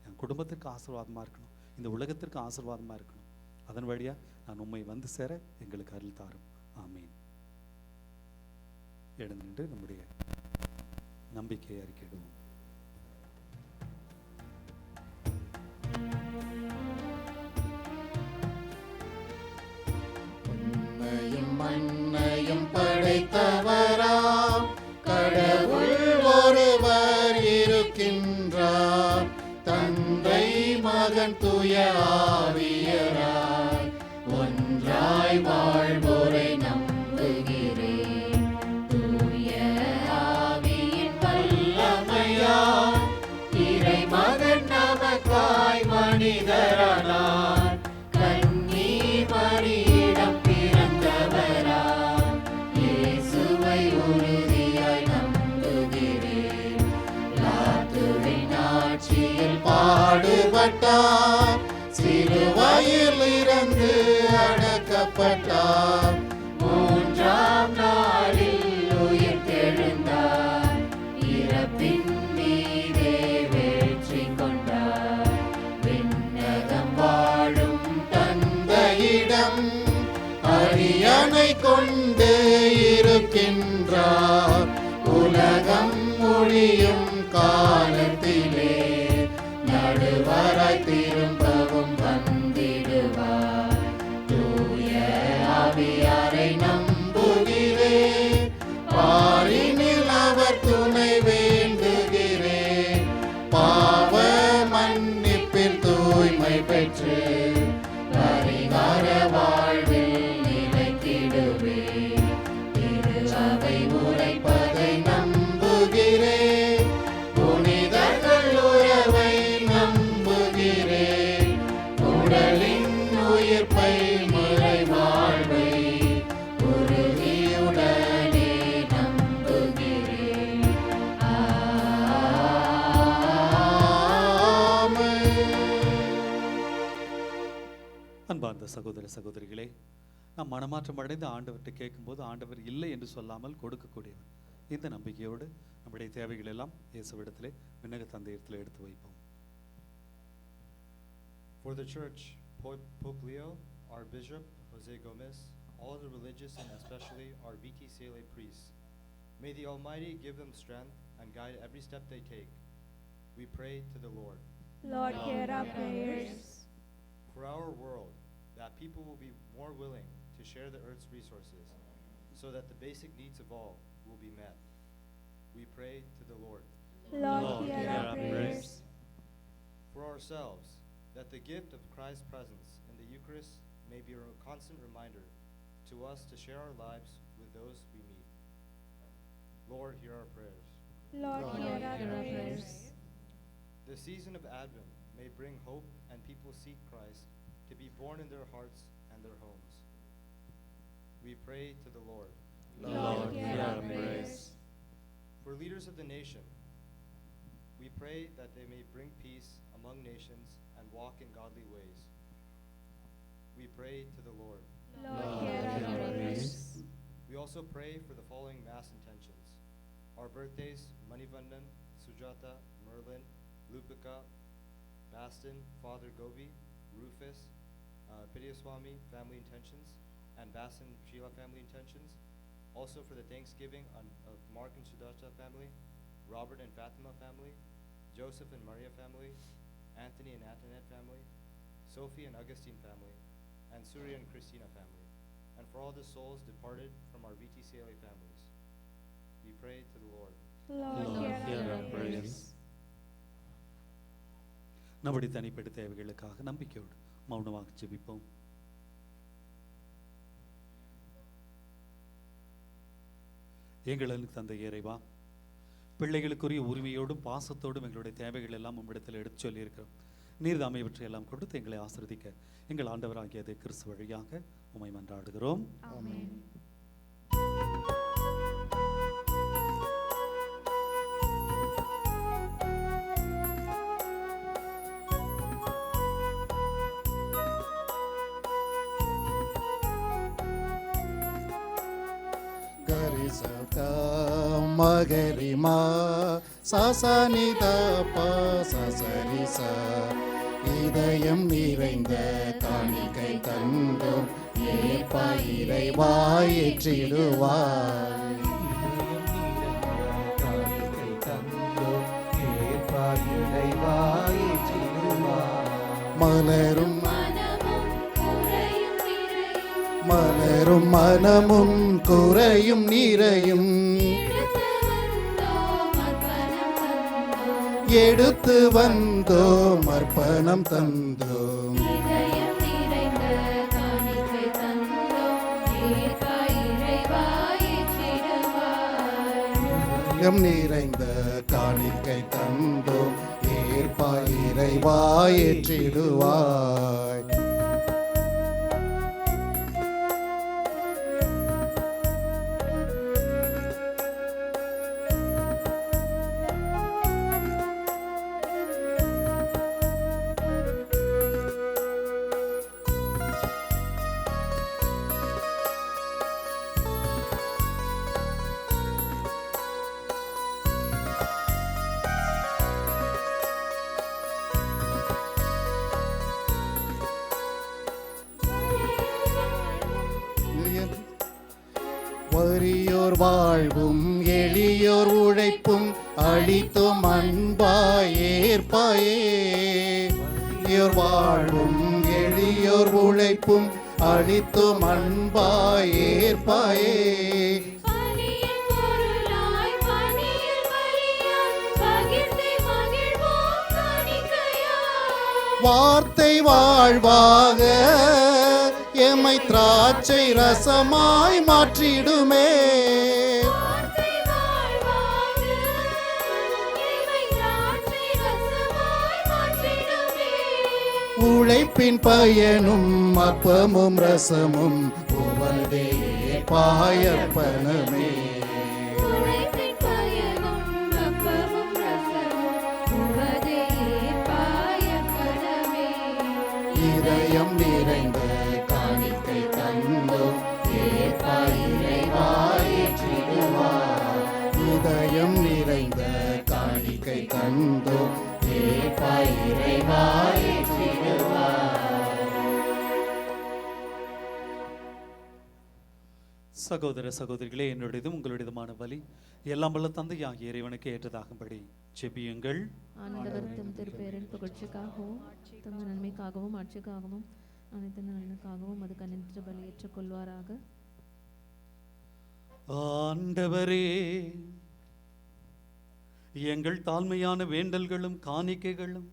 என் குடும்பத்திற்கு ஆசீர்வாதமாக இருக்கணும், இந்த உலகத்திற்கு ஆசீர்வாதமாக இருக்கணும். அதன் வழியாக நான் உண்மை வந்து சேர எங்களுக்கு அருள் தாரும். ஆமீன். எழுந்து நம்முடைய நம்பிக்கையை அறிக்கையிடுவோம். மண்ணையும் படைத்தவராம் கடவுள் ஒருவர் இருக்கின்றார். தந்தை மகன் தூய ஆவியராய் ஒன்றாய் வாழ்வோரை நம்புகிறேன். தூய ஆவியின் வல்லமையால் இறை மகன் நமக்காய் மனிதரானார். கன்னி மரியிடம் பிறந்தவராய் இயேசுவை உறுதியாய் நம்புகிறேன். லாத்துவின் ஆட்சியில் பாடுபட்டார், சிலுவையில் இறந்து அடக்கப்பட்டார். மூன்றாம் நாளில் உயிர்த்தெழுந்தார், இறப்பின் மீதே வெற்றி கொண்டார். விண்ணகம் வாழும் தந்தையிடம் அரியணை கொண்டு இருக்கின்றார். உலகம் முடியும் காலத்திலே நடுவராய் திரும்பவும் வந்திடுவார். தூய ஆவியாரை நம்புகிறேன், பாரினில் அவர் துணை வேண்டுகிறேன். பாவ மன்னிப்பில் தூய்மை பெற்று பரிகார வாழ்வில் நிலைத்திடுவேன். திரு அவை உரைப்பதை நம்புகிறேன், புனிதர்கள் உறவை நம்புகிறேன். உடலின் உயிர்ப்பை முறை வாழ்வை உறுதியுடனே நம்புகிறேன். அன்பார்ந்த சகோதர சகோதரிகளே, நாம் மனமாற்றம் அடைந்து ஆண்டவர்கிட்ட கேட்கும்போது ஆண்டவர் இல்லை என்று சொல்லாமல் கொடுக்கக்கூடியவர். இந்த நம்பிக்கையோடு நம்முடைய தேவைகள் எல்லாம் இயேசுவிடத்திலே விண்ணக தந்தையத்திலே எடுத்து வைப்போம். For the Church, Pope Leo, our Bishop Jose Gomez, all the religious and especially our VTCLA priests, may the Almighty give them strength and guide every step they take. We pray to the Lord. Lord, hear our prayers. For our world, that people will be more willing to share the earth's resources so that the basic needs of all will be met. We pray to the Lord. Lord, hear our prayers. For ourselves, that the gift of Christ's presence in the Eucharist may be a constant reminder to us to share our lives with those we meet. Lord, hear our prayers. Lord, hear our prayers. The season of Advent may bring hope and people seek Christ to be born in their hearts and their homes. We pray to the Lord. Lord, hear our prayers. For leaders of the nation, we pray that they may bring peace among nations and walk in godly ways. We pray to the Lord. Lord, hear our prayers. We also pray for the following Mass intentions. Our birthdays, Manivandan, Sujata, Merlin, Lupika, Baston, Father Govi, Rufus, Pidyaswamy, family intentions. and Bass and Sheila family intentions. Also for the Thanksgiving of Mark and Sudhata family, Robert and Fatima family, Joseph and Maria family, Anthony and Antoinette family, Sophie and Augustine family, and Surya and Christina family, and for all the souls departed from our VTCLA families. We pray to the Lord. Lord, hear our prayers. நம்முடைய தனிப்பட்ட தேவைகளுக்காக நம்பிக்கையோடு மௌனமாக ஜெபிப்போம். எங்களுக்கு தந்த இறைவா, பிள்ளைகளுக்குரிய உரிமையோடும் பாசத்தோடும் எங்களுடைய தேவைகள் எல்லாம் உம்மிடத்தில் எடுத்து சொல்லியிருக்கிறோம். நீர் தாமே இவற்றை எல்லாம் கொடுத்து எங்களை ஆசீர்வதிக்க எங்கள் ஆண்டவராகியது கிறிஸ்து வழியாக உம்மை மன்றாடுகிறோம். ஆமென். கரிசகா மகரிமா சசனித பசரிச இதயம் நிறைந்த காணிக்கை தந்தோம் ஏற்பா இறைவாய் ஏற்றிடுவாய். காணிக்கை தந்தோம் ஏற்பா இறைவாய் ஏற்றிடுவாய். மலரும் மலரும் மனமும் குறையும் நிறையும் எடுத்து வந்தோம் அர்ப்பணம் தந்தோம். இதயம் நிறைந்த காணிக்கை தந்தோம் ஏற்பா இறைவாய் ஏற்றிடுவாய். வறியோர் வாழ்வும் எளியோர் உழைப்பும் அளித்தும் அன்பாய் ஏற்பாயே. வறியோர் வாழ்வும் எளியோர் உழைப்பும் அளித்தும் அன்பாய் ஏற்பாயே. வார்த்தை வாழ்வாக எமை திராட்சை ரசமாய் மாற்றிடுமே. உழைப்பின் பயனும் அப்பமும் ரசமும் உவந்தே பாயப்பனமே. இதயம் நிறைந்த காணிக்கை தந்தோம் ஏற்பா இறைவாய் ஏற்றிடுவாய். இதயம் நிறைந்த காணிக்கை தந்தோம் ஏற்பா இறைவாய் ஏற்றிடுவாய். சகோதர சகோதரிகளே, என்னுடையதும் உங்களுடையதுமான பலி எல்லாம் வல்ல தந்தையாகிய இறைவனுக்கு ஏற்றதாகும்படி ஜெபியுங்கள். ஆண்டவர் தம் திருப்பெயரின் புகழ்ச்சிக்காகவும் தங்கள் நன்மைக்காகவும் ஆட்சிக்காகவும் அனைத்து நலனுக்காகவும் அது கனிந்த பலியேற்றுக் கொள்வாராக. ஆண்டவரே, எங்கள் தாழ்மையான வேண்டல்களும் காணிக்கைகளும்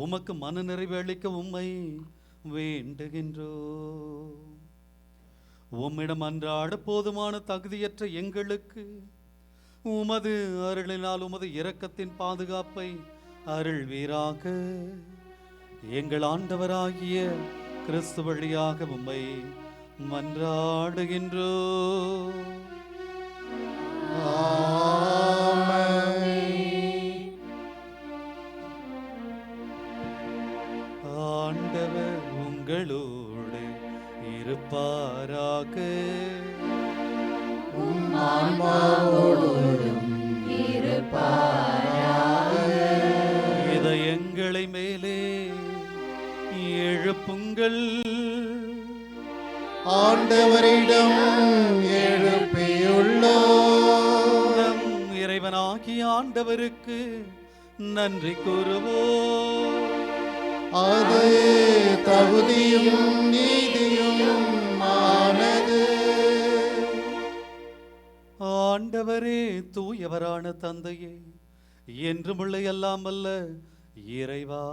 உமக்கு மன நிறைவு அளிக்க உம்மை வேண்டுகின்றோம். உம்மிடம் அன்றாட போதுமான தகுதியற்ற எங்களுக்கு உமது அருளினால் உமது இரக்கத்தின் பாதுகாப்பை அருள்வீராக. எங்கள் ஆண்டவராகிய கிறிஸ்து வழியாக உம்மை மன்றாடுகின்றோம். ஆண்டவர் உங்களோடு இருப்பாராக. இதயங்களை மேலே எழுப்புங்கள். ஆண்டவரிடம் எழுப்பியுள்ளோம். நம் இறைவனாகிய ஆண்டவருக்கு நன்றி கூறுவோம். அது தகுதியும் நீதியும் ஆனது. ஆண்டவரே, தூயவரான தந்தையே, என்றுமுள்ள எல்லாம் வல்ல இறைவா,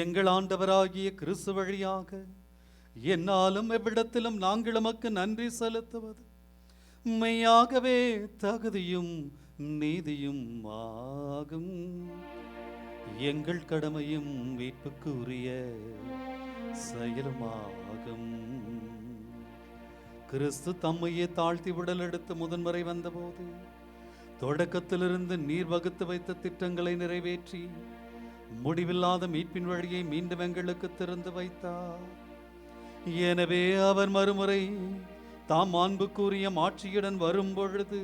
எங்கள் ஆண்டவராகிய கிறிஸ்து வழியாக என்னாலும் எவ்விடத்திலும் நாங்கள் உமக்கு நன்றி செலுத்துவது மெய்யாகவே தகுதியும் நீதியும் ஆகும். எங்கள் கடமையும் மீட்புக்கு உரிய செயலுமாகும். கிறிஸ்து தம்மையே தாழ்த்தி உடல் எடுத்து முதன்முறை வந்தபோது தொடக்கத்திலிருந்து நீர் வகுத்து வைத்த திட்டங்களை நிறைவேற்றி முடிவில்லாத மீட்பின் வழியை மீண்டும் எங்களுக்கு திறந்து வைத்தார். எனவே அவர் மறுமுறை தாம் மாண்புக்குரிய மாட்சியுடன் வரும் பொழுது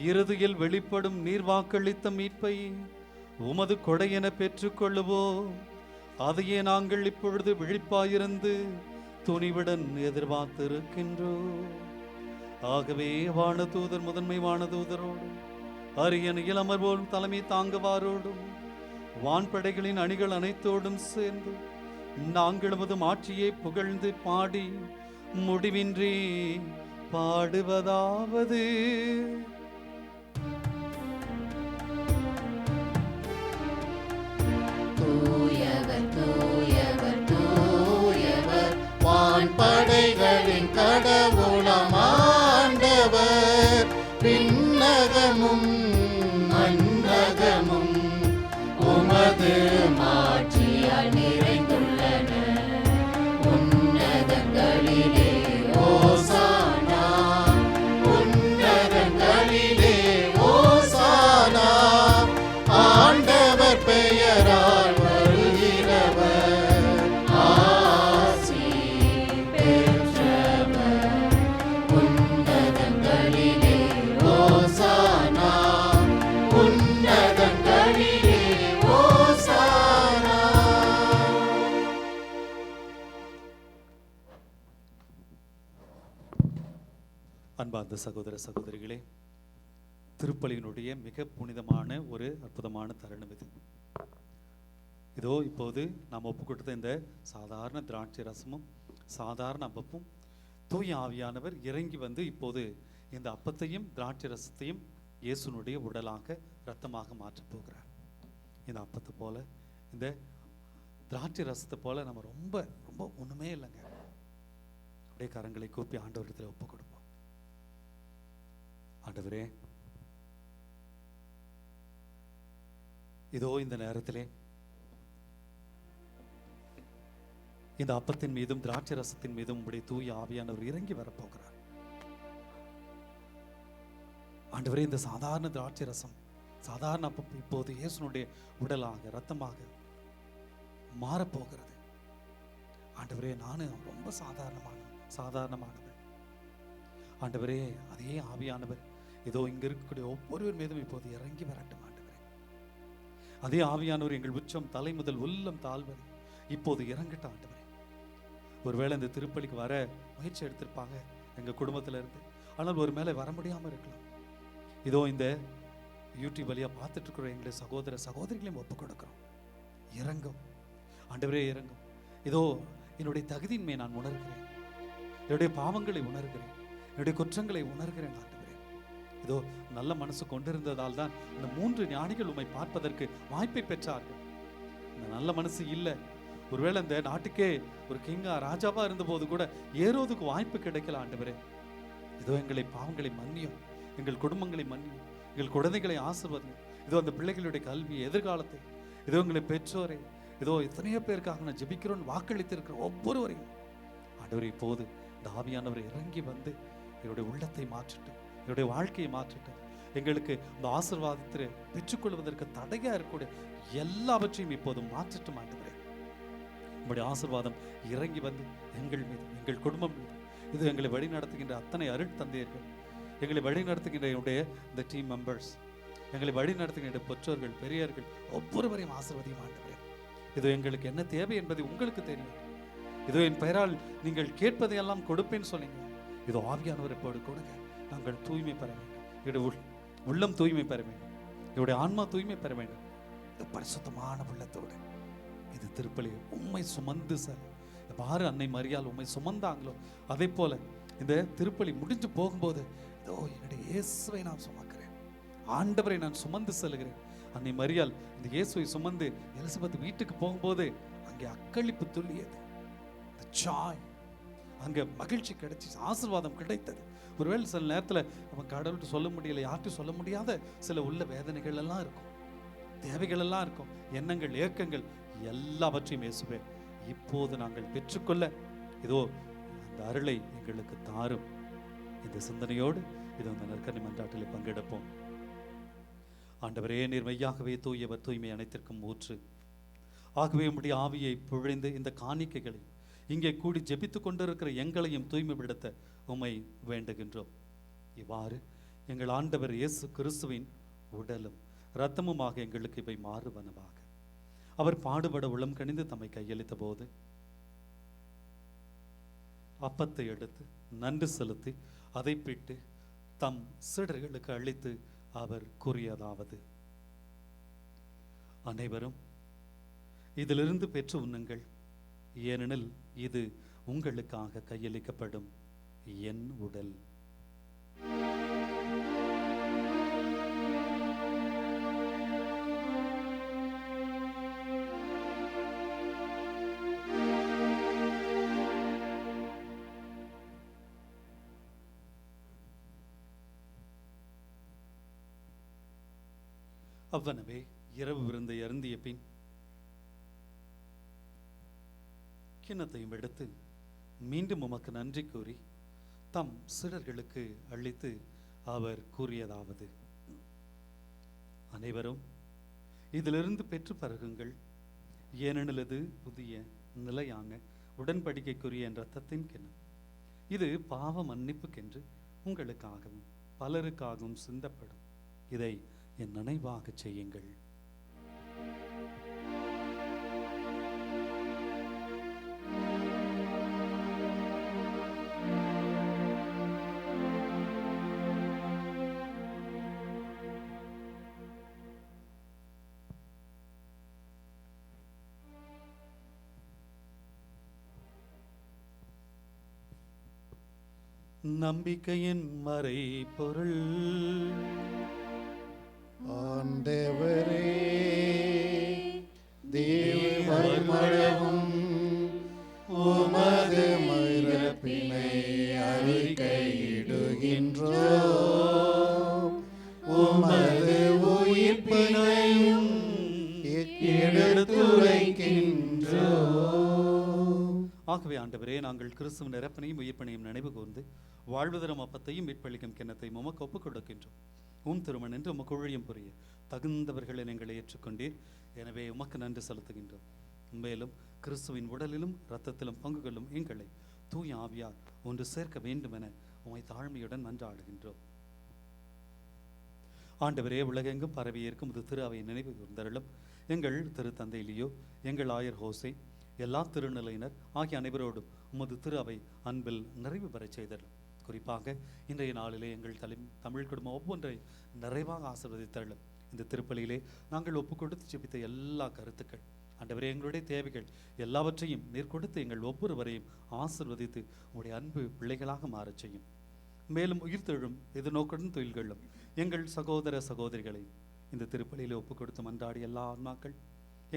இறுதியில் வெளிப்படும் நீர் வாக்களித்த மீட்பை உமது கொடை என பெற்றுக்கொள்ளுவோம். அதையே நாங்கள் இப்பொழுது விழிப்பாயிருந்து துணிவுடன் எதிர்பார்த்திருக்கின்றோம். ஆகவே வானதூதர் முதன்மை வானதூதரோடும் அரியணையில் அமர்வோரும் தலைமை தாங்குவாரோடும் வான்படைகளின் அணிகள் அனைத்தோடும் சேர்ந்து நாங்கள் உமது ஆட்சியை புகழ்ந்து பாடி முடிவின்றி பாடுவதாவது: தூயவர் தூயவர் தூயவர் வான்படைகளின் கடவுளாம் ஆண்டவர். விண்ணகமும் மண்ணகமும் உமது மாட்சியால் நிறைந்துள்ளன. உன்னதங்களிலே ஓசானா, உன்னதங்களிலே ஓசானா. ஆண்டவர் பெயரால் வருகிறவர் ஆசி பெற்றவர். உன்னதங்களிலே ஓசானா, உன்னதங்களிலே ஓசானா. அன்பார்ந்த சகோதர சகோதரிகளே, திருப்பலியினுடைய மிக புனிதமான ஒரு அற்புதமான தருணம் இது. இதோ இப்போது நாம் ஒப்பு கொடுத்த இந்த சாதாரண திராட்சை ரசமும் சாதாரண அப்பப்பும் தூய ஆவியானவர் இறங்கி வந்து இப்போது இந்த அப்பத்தையும் திராட்சை ரசத்தையும் இயேசுனுடைய உடலாக இரத்தமாக மாற்றப் போகிறார். இந்த அப்பத்தை போல இந்த திராட்சை ரசத்தை போல நம்ம ரொம்ப ரொம்ப ஒண்ணுமே இல்லைங்க. அப்படியே கரங்களை கூப்பி ஆண்டவரிடத்தில் ஒப்பு கொடுப்போம். ஆண்டவரே, இதோ இந்த நேரத்திலே இந்த அப்பத்தின் மீதும் திராட்சை ரசத்தின் மீதும் உடைய தூய ஆவியானவர் இறங்கி வரப்போகிறார். ஆண்டவரே, இந்த சாதாரண திராட்சை ரசம் சாதாரண அப்பம் இப்போது இயேசுனுடைய உடலாக இரத்தமாக மாறப்போகிறது. ஆண்டவரே, நானும் ரொம்ப சாதாரணமானவர். ஆண்டவரே, அதே ஆவியானவர் இதோ இங்க இருக்கக்கூடிய ஒவ்வொருவர் மீதும் இப்போது இறங்கி வரட்டும். ஆண்டவரே, அதே ஆவியானவர் எங்கள் உச்சம் தலை முதல் உள்ளம் தாழ்வரை இப்போது இறங்கட்டும். ஆண்டவரே, ஒருவேளை இந்த திருப்பலிக்கு வர முயற்சி எடுத்திருப்பாங்க எங்க குடும்பத்துல இருந்து, ஆனால் ஒரு மேலே வர முடியாம இருக்கலாம். இதோ இந்த யூடியூப் வழியா பார்த்துட்டு இருக்கிற எங்களை சகோதர சகோதரிகளையும் ஒப்பு கொடுக்கிறோம். இறங்கும் ஆண்டவரே, இறங்கும். இதோ என்னுடைய தகுதியின்மை நான் உணர்கிறேன், என்னுடைய பாவங்களை உணர்கிறேன், என்னுடைய குற்றங்களை உணர்கிறேன். ஆண்டவரே, இதோ நல்ல மனசு கொண்டிருந்ததால் தான் இந்த 3 ஞானிகள் உம்மை பார்ப்பதற்கு வாய்ப்பை பெற்றார்கள். இந்த நல்ல மனசு இல்லை, ஒருவேளை இந்த நாட்டுக்கே ஒரு கிங்கா ராஜாவா இருந்த போது கூட ஏறோதுக்கு வாய்ப்பு கிடைக்கல. ஆண்டவரே, இதோ எங்களை பாவங்களை மன்னியும், எங்கள் குடும்பங்களை மன்னியும், எங்கள் குழந்தைகளை ஆசீர்வதியும். இதோ அந்த பிள்ளைகளுடைய கல்வி எதிர்காலத்தை, இதோ எங்களை பெற்றோரை, இதோ எத்தனையோ பேருக்காக நான் ஜெபிக்கிறோன்னு வாக்களித்திருக்கிற ஒவ்வொருவரையும் ஆண்டவரே, இப்போது இந்த ஆவியானவர் இறங்கி வந்து என்னுடைய உள்ளத்தை மாற்றட்டும், என்னுடைய வாழ்க்கையை மாற்றட்டும். எங்களுக்கு இந்த ஆசீர்வாதத்தை பெற்றுக்கொள்வதற்கு தடையா இருக்கக்கூடிய எல்லாவற்றையும் இப்போது மாற்றட்டும். ஆண்டவரே, உங்களுடைய ஆசீர்வாதம் இறங்கி வந்து எங்கள் மீது, எங்கள் குடும்பம் மீது, இது எங்களை வழி நடத்துகின்ற அத்தனை அருள் தந்தையர்கள், எங்களை வழி நடத்துகின்ற என்னுடைய இந்த டீம் மெம்பர்ஸ், எங்களை வழி நடத்துகின்ற பெற்றோர்கள், பெரியவர்கள் ஒவ்வொருவரையும் ஆசீர்வதியும். ஆண்டவரே, இது எங்களுக்கு என்ன தேவை என்பது உங்களுக்கு தெரியும். இதோ என் பெயரால் நீங்கள் கேட்பதையெல்லாம் கொடுப்பேன்னு சொன்னீங்க. இதோ ஆவியானவர் எப்போது கொடுங்க. நாங்கள் தூய்மை பெற வேண்டும். என்னுடைய உள்ளம் தூய்மை பெற வேண்டும். என்னுடைய ஆன்மா தூய்மை பெற வேண்டும். இந்த பரிசுத்தமான உள்ளத்தோடு இது திருப்பலி உண்மை சுமந்து செல்ல எவ்வாறு அன்னை மரியாள் உண்மை சுமந்தாங்களோ அதே போல இந்த திருப்பலி முடிஞ்சு போகும்போது இதோ என்னுடைய இயேசுவை நான் சுமக்கிறேன், ஆண்டவரை நான் சுமந்து செல்கிறேன். அன்னை மரியாள் இந்த இயேசுவை சுமந்து எலிசபெத் வீட்டுக்கு போகும்போது அங்கே அக்களிப்பு துள்ளியது. ஜாய், அங்கே மகிழ்ச்சி கிடைச்சி, ஆசீர்வாதம் கிடைத்தது. ஒருவேளை சில நேரத்தில் நம்ம கடவுள்கிட்ட சொல்ல முடியல, யார்கிட்டும் சொல்ல முடியாத சில உள்ள வேதனைகள் எல்லாம் இருக்கும், தேவைகள் எல்லாம் இருக்கும், எண்ணங்கள், ஏக்கங்கள் எல்லாவற்றையும் இயேசுவே இப்போது நாங்கள் பெற்றுக்கொள்ள இதோ அந்த அருளை எங்களுக்கு தாரும். இந்த சிந்தனையோடு இது அந்த நற்கருணை மன்றாட்டில் பங்கெடுப்போம். ஆண்டவரே, நீர் மெய்யாகவே தூயவர், தூய்மை அனைத்திற்கும் ஊற்று. ஆகவே உம்முடைய ஆவியை பொழிந்து இந்த காணிக்கைகளை இங்கே கூடி ஜெபித்து கொண்டிருக்கிற எங்களையும் தூய்மைப்படுத்த உம்மை வேண்டுகின்றோம். இவ்வாறு எங்கள் ஆண்டவர் இயேசு கிறிஸ்துவின் உடலும் இரத்தமுமாக எங்களுக்கு இவை மாறுவனவாக. அவர் பாடுபட உளம் கனிந்து தம்மை கையளித்த போது அப்பத்தை எடுத்து நன்றி செலுத்தி அதை பிட்டு தம் சீடர்களுக்கு அளித்து அவர் கூறியதாவது: அனைவரும் இதிலிருந்து பெற்று உண்ணுங்கள், ஏனெனில் இது உங்களுக்காக கையளிக்கப்படும் என் உடல். அவ்வனவே இரவு விருந்தை அருந்திய பின் கிண்ணத்தையும் எடுத்து மீண்டும் உமக்கு நன்றி கூறி தம் சீடர்களுக்கு அளித்து அவர் கூறியதாவது: அனைவரும் இதிலிருந்து பெற்று பருகுங்கள், ஏனெனில் இது புதிய நிலையான உடன்படிக்கைக்குரிய என் இரத்தத்தின் கிண்ணம். இது பாவ மன்னிப்புக்கென்று உங்களுக்காகவும் பலருக்காகவும் சிந்தப்படும். இதை என் நினைவாக செய்யுங்கள். நம்பிக்கையின் மறை பொருள். ஆண்டவரே, தேவர்மளவும் உமது இறப்பினை அறிக்கையிடுகின்றோம், உமது உயிர்ப்பினையும் எடுத்துரைக்கின்றோம். ஆகவே ஆண்டவரே, நாங்கள் கிறிஸ்துவின் இறப்பினையும் உயிர்ப்பினையும் நினைவு கூர்ந்து வாழ்வுதரும் அப்பத்தையும் மீட்பளிக்கும் கிண்ணத்தையும் உமக்கு ஒப்புக் கொடுக்கின்றோம். திருமண் என்று உமக்கு ஊழியம் புரிய தகுந்தவர்களை எங்களை ஏற்றுக்கொண்டீர். எனவே உமக்கு நன்றி செலுத்துகின்றோம். மேலும் கிறிஸ்துவின் உடலிலும் இரத்தத்திலும் பங்கு கொள்ளும் எங்களை தூய ஆவியார் ஒன்று சேர்க்க வேண்டும் என உம்மை தாழ்மையுடன் மன்றாடுகின்றோம். ஆண்டவரே, உலகெங்கும் பரவி இருக்கும் இது திரு அவை நினைவு கூர்ந்தருளும். எங்கள் திரு தந்தை லியோ, எங்கள் ஆயர் ஹோசே, எல்லா திருநிலையினர் ஆகிய அனைவரோடும் உமது திரு அவை அன்பில் நிறைவு பெறச் செய்தருளும். குறிப்பாக இன்றைய நாளிலே எங்கள் தமிழ் குடும்பம் ஒவ்வொன்றை நிறைவாக ஆசீர்வதித்தருளும். இந்த திருப்பலியிலே நாங்கள் ஒப்பு கொடுத்து ஜெபித்த எல்லா கருத்துக்கள், ஆண்டவரே, எங்களுடைய தேவைகள் எல்லாவற்றையும் நீர் கொடுத்து எங்கள் ஒவ்வொருவரையும் ஆசீர்வதித்து உங்களுடைய அன்பு பிள்ளைகளாக மாறச் செய்யும். மேலும் உயிர்த்தெழும் எதிர்நோக்குடன் தொழில்களும் எங்கள் சகோதர சகோதரிகளை இந்த திருப்பலியிலே ஒப்பு கொடுத்து மன்றாடி எல்லா ஆன்மாக்கள்,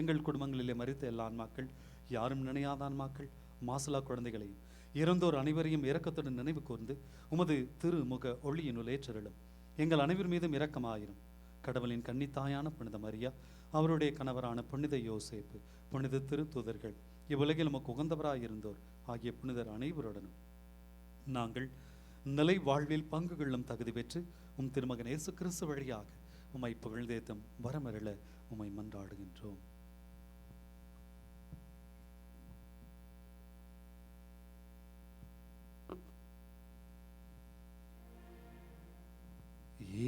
எங்கள் குடும்பங்களிலே மரித்த எல்லா ஆன்மாக்கள், யாரும் நினையாத ஆன்மாக்கள், மாசலா குழந்தைகளையும் இறந்தோர் அனைவரையும் இரக்கத்துடன் நினைவு கூர்ந்து உமது திருமுக ஒளியினுள் ஏற்றருளும். எங்கள் அனைவர் மீதும் இரக்கமாயிரும். கடவுளின் கன்னித்தாயான புனித மரியா, அவருடைய கணவரான புனித யோசேப்பு, புனித திருத்தூதர்கள், இவ்வுலகில் உமக்கு உகந்தவராயிருந்தோர் ஆகிய புனிதர் அனைவருடனும் நாங்கள் நிலை வாழ்வில் பங்கு கொள்ளும் தகுதி பெற்று உம் திருமகன் இயேசு கிறிஸ்து வழியாக உம்மை புகழ்ந்தேத்தும் வரமருள உம்மை மன்றாடுகின்றோம்.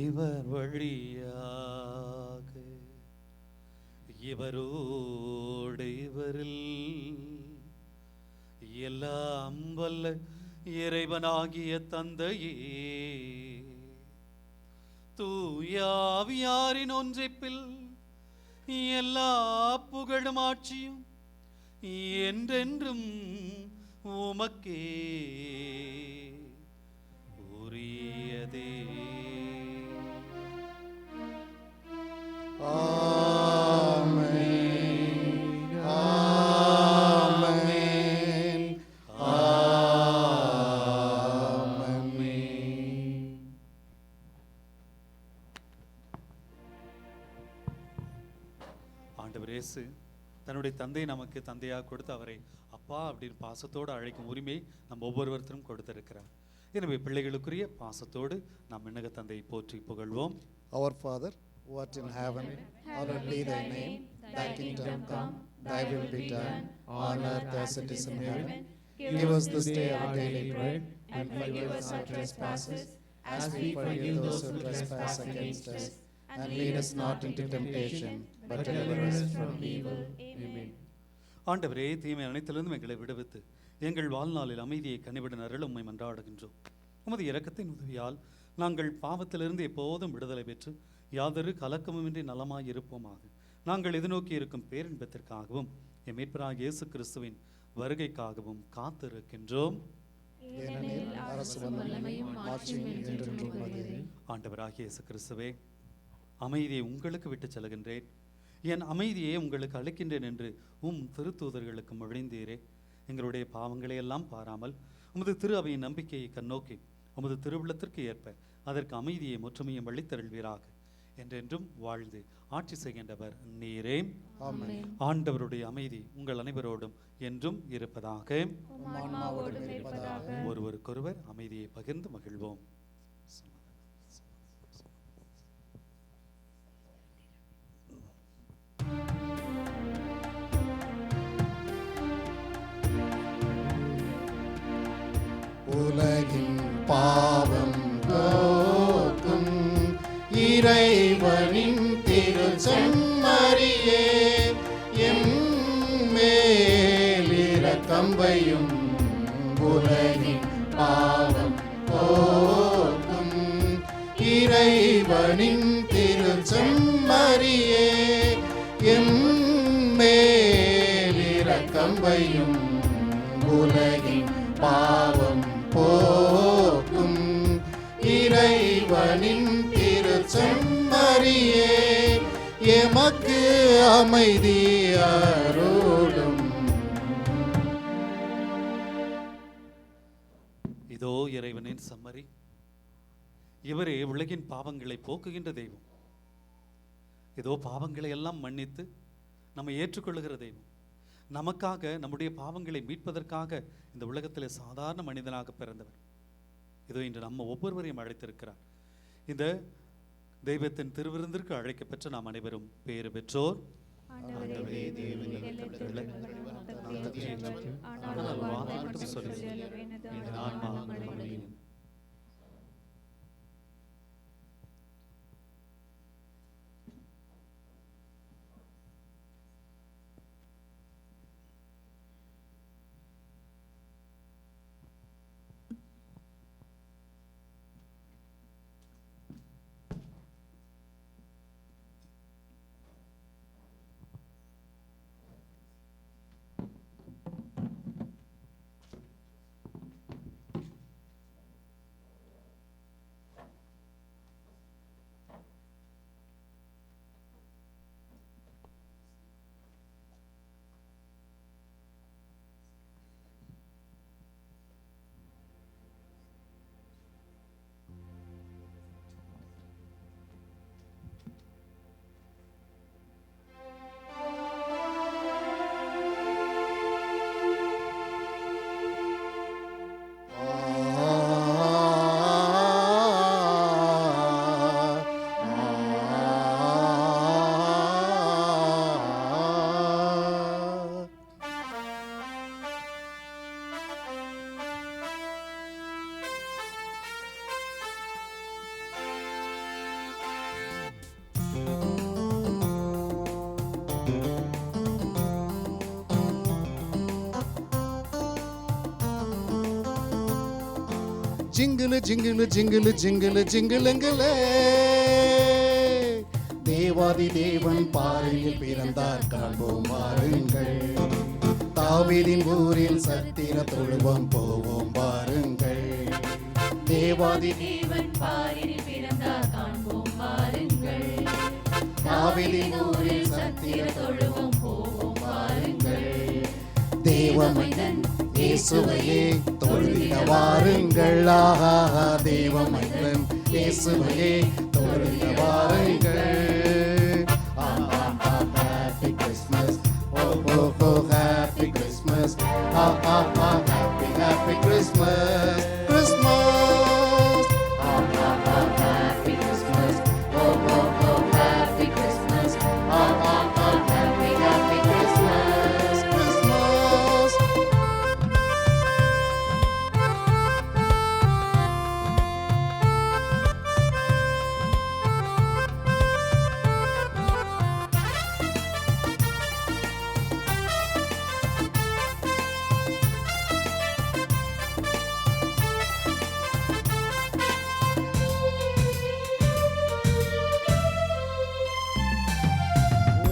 இவர் வழியாக இவரோடு இவரில் எல்லாம் வல்ல இறைவனாகிய தந்தையே, தூயாவியாரின் ஒன்றிப்பில் எல்லா புகழும் ஆட்சியும் என்றென்றும் உமக்கே உரியதே. ஆமென். ஆமென். ஆமென். ஆண்டவர் இயேசு தன்னுடைய தந்தை நமக்கு தந்தையாக கொடுத்து அவரை அப்பா அப்படின்னு பாசத்தோடு அழைக்கும் உரிமை நம்ம ஒவ்வொருவருத்தரும் கொடுத்திருக்கிறார். எனவே பிள்ளைகளுக்குரிய பாசத்தோடு நாம் விண்ணக தந்தையை போற்றி புகழ்வோம். Our Father, who art in heaven, hallowed be thy name. Thy kingdom come, thy will be done, on earth as it is in heaven. Give us this day our daily bread, and forgive us our trespasses, as we forgive those who trespass against us. And lead us not into temptation, but deliver us from evil. Amen. ஆண்டவரே, தீமை அனைத்திலிருந்தும் எங்களை விடுவித்து எங்கள் வாழ்நாளில் அமைதியை கனிவிட அருள் உம்மை மன்றாடுகின்றோம். உமது இரக்கத்தின் உதவியால் நாங்கள் பாவத்திலிருந்து எப்போதும் விடுதலை பெற்று யாதொரு கலக்கமுமின்றி நலமாய் இருப்போமாக. நாங்கள் எதிர்நோக்கி இருக்கும் பேரின்பத்திற்காகவும் எம் மீட்பராகிய இயேசு கிறிஸ்துவின் வருகைக்காகவும் காத்திருக்கின்றோம். ஏனெனில் அரசும் வல்லமையும் ஆட்சியும் என்றென்றும் உமதே. ஆண்டவராகிய இயேசு கிறிஸ்துவே, அமைதியை உங்களுக்கு விட்டுச் செல்கின்றேன், என் அமைதியை உங்களுக்கு அளிக்கின்றேன் என்று திருத்தூதர்களுக்கு மொழிந்தீரே. எங்களுடைய பாவங்களை எல்லாம் பாராமல் உமது திரு அவையின் நம்பிக்கையை கண்ணோக்கி உமது திருவுள்ளத்திற்கு ஏற்ப அதற்கு அமைதியை முற்றுமையும் வழித்தருள்வீராக. என்றென்றும் வாழ்ந்து ஆட்சி செய்கின்றவர் நீரே. ஆமென். ஆண்டவருடைய அமைதி உங்கள் அனைவரோடும் என்றும் இருப்பதாக. ஆன்மாவோடும் இருப்பதாக. ஒருவருக்கொருவர் அமைதியை பகிர்ந்து மகிழ்வோம். உலகின் பாவம் போக்கும் இறைவனின் திருச்செம்மறியே, எம்மேல் இரக்கம் வையும். உலகின் பாவம் போக்கும் இறைவனின் திருச்செம்மறியே, எம்மேல் இரக்கம் வையும். உலகின் பாவம் போக்கும் இறைவனின் திருச்செம்மறியே, எமக்கு அமைதி அருளும். இதோ இறைவனின் செம்மறி, இவரே உலகின் பாவங்களை போக்குகின்ற தெய்வம். இதோ பாவங்களை எல்லாம் மன்னித்து நம்மை ஏற்றுக்கொள்ளுகிற தெய்வம். நமக்காக நம்முடைய பாவங்களை மீட்பதற்காக இந்த உலகத்தில் சாதாரண மனிதனாக பிறந்தவர். இதோ இன்று நம்ம ஒவ்வொருவரையும் அழைத்திருக்கிறார். இந்த தெய்வத்தின் திருவிருந்திற்கு அழைக்கப்பெற்ற நாம் அனைவரும் பேறு பெற்றோர். ஜிங்கிளு ஜிங்கிளு ஜிங்கிளு ஜிங்கிளு ஜிங்கிளுங்களே, தேவாதி தேவன் பாறையில் பிறந்தார் காண்போம் வாருங்கள். தாவீதின் ஊரில் சத்திர தொழுவம் போவோம் வாருங்கள். தேவாதி தேவன் பாரினில் பிறந்தார் காண்போம் வாருங்கள். தாவீதின் ஊரில் சத்திர தொழுவம் போவோம் வாருங்கள். தேவமைந்தன் இயேசுவையே தொழுதிட வாருங்கள். ஆஹா, தேவமைந்தன் இயேசுவையே தொழுதிட வாருங்கள். Happy Christmas, oh oh oh, Happy Christmas, happy Happy Christmas, Christmas, Happy Christmas, oh oh oh, Happy Christmas, happy Happy Christmas, Christmas.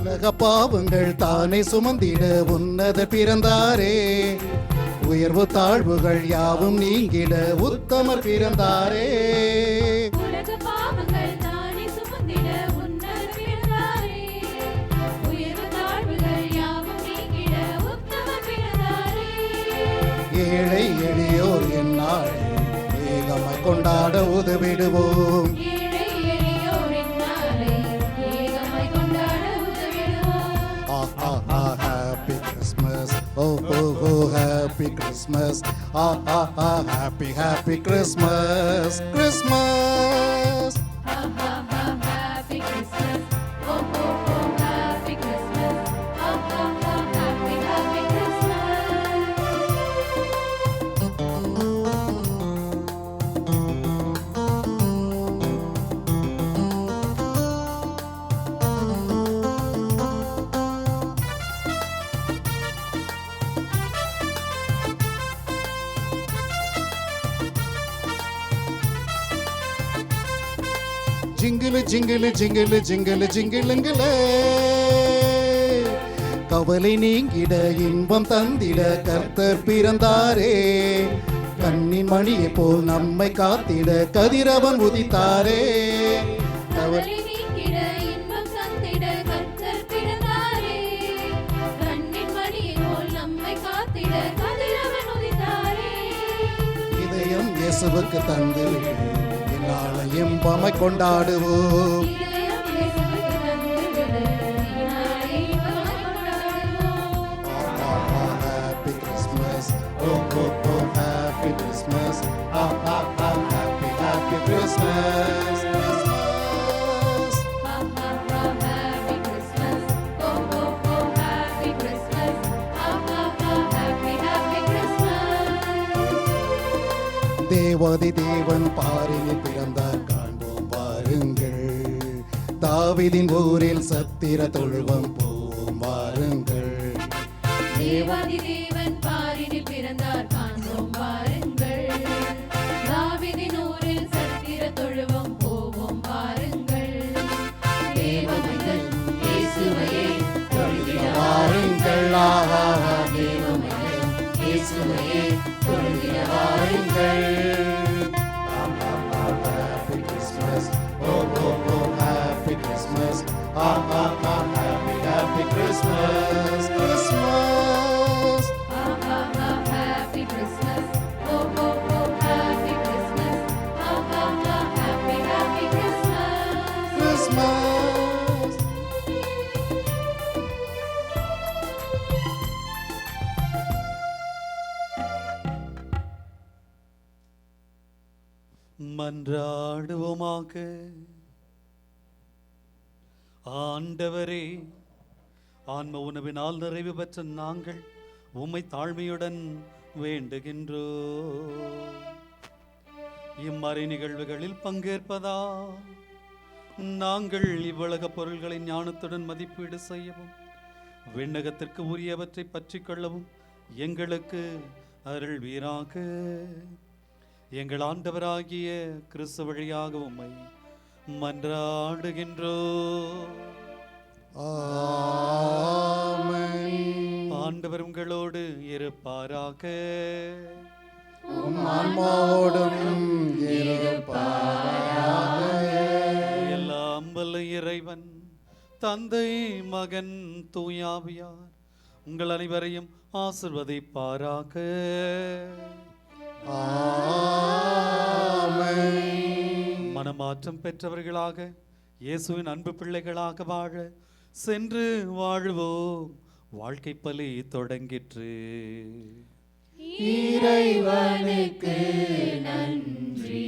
உலக பாவங்கள் தானே சுமந்திட உன்னத பிறந்தாரே, உயர்வு தாழ்வுகள் யாவும் நீங்கிட உத்தமர் பிறந்தாரே. உலக பாவங்கள் தானே சுமந்திட உன்னதர் பிறந்தாரே, உயர்வு தாழ்வுகள் யாவும் நீங்கிட உத்தமர் பிறந்தாரே. ஏழை எளியோர் எந்நாள் ஏகமாய் கொண்டாட உதவிடுவோம். ஏழை எளியோரின் நாளை ஏகமாய் கொண்டாட உதவிடுவோம். Happy Christmas, oh oh oh, Happy Christmas, happy Happy Christmas, Christmas. Happy Christmas, oh oh oh, Happy Christmas, happy Happy Christmas. ஜிங்கிளு ஜிங்கிளு ஜிங்கிளு ஜிங்கிளு ஜிங்கிளுங்களே, கவலை நீங்கிட இன்பம் தந்திட கர்த்தர் பிறந்தாரே. கண்ணின் மணியை போல் நம்மை காத்திட கதிரவன் உதித்தாரே. கவலை நீங்கிட இன்பம் தந்திட கர்த்தர் பிறந்தாரே. கண்ணின் மணியைப் போல் நம்மை காத்திட கதிரவன் உதித்தாரே. இதயம் இயேசுவுக்கு தந்து நாளை இன்பமாய் கொண்டாடுவோம். இதயம் இயேசுவுக்கு தந்துவிடு, நாளை இன்பமாய் கொண்டாடுவோம். Happy Christmas, oh oh oh, Happy Christmas, happy Happy Christmas, Christmas. Happy Christmas, oh oh oh, Happy Christmas, happy Happy Christmas. தேவாதி தேவன் பாரினில் பிறந்தார் காண்போம் வாருங்கள். தாவீதின் ஊரில் சத்திர தொழுவம் போவோம் வாருங்கள். தேவாதி தேவன் பாரினில் பிறந்தார் காண்போம் வாருங்கள். தாவீதின் ஊரில் சத்திர தொழுவம் போவோம் வாருங்கள். தேவமைந்தன் இயேசுவையே தொழுதிட வாருங்கள். தேவமைந்தன் இயேசுவையே தொழுதிட வாருங்கள். Happy Christmas, oh oh oh, Happy Christmas, happy Happy Christmas, Christmas. Happy Christmas, oh oh oh, Happy Christmas, happy Happy Christmas. Christmas. மன்றாடுவோமாக. ஆண்டவரே, ஆன்ம உணவினால் நிறைவு பெற்ற நாங்கள் உம்மை தாழ்மையுடன் வேண்டுகின்றோம். இம்மறை நிகழ்வுகளில் பங்கேற்பதா நாங்கள் இவ்வுலக பொருள்களை ஞானத்துடன் மதிப்பீடு செய்யவும் விண்ணகத்திற்கு உரியவற்றை பற்றிக் கொள்ளவும் எங்களுக்கு அருள்வீராக. எங்கள் ஆண்டவராகிய கிறிஸ்து வழியாக உம்மை மன்றாடுகின்றோ. ஆமென். ஆண்டவர் உங்களோடு இருப்பாராக. உம் ஆன்மாவோடும் இருப்பாராக. எல்லாம் வல்ல இறைவன் தந்தை மகன் தூயாவியார் உங்கள் அனைவரையும் ஆசிர்வதிப்பாராக. ஆமென். மனமாற்றம் பெற்றவர்களாக இயேசுவின் அன்பு பிள்ளைகளாக வாழ சென்று வாழுவோம். வாழ்க்கை பலி தொடங்கிற்று. இறைவனுக்கு நன்றி.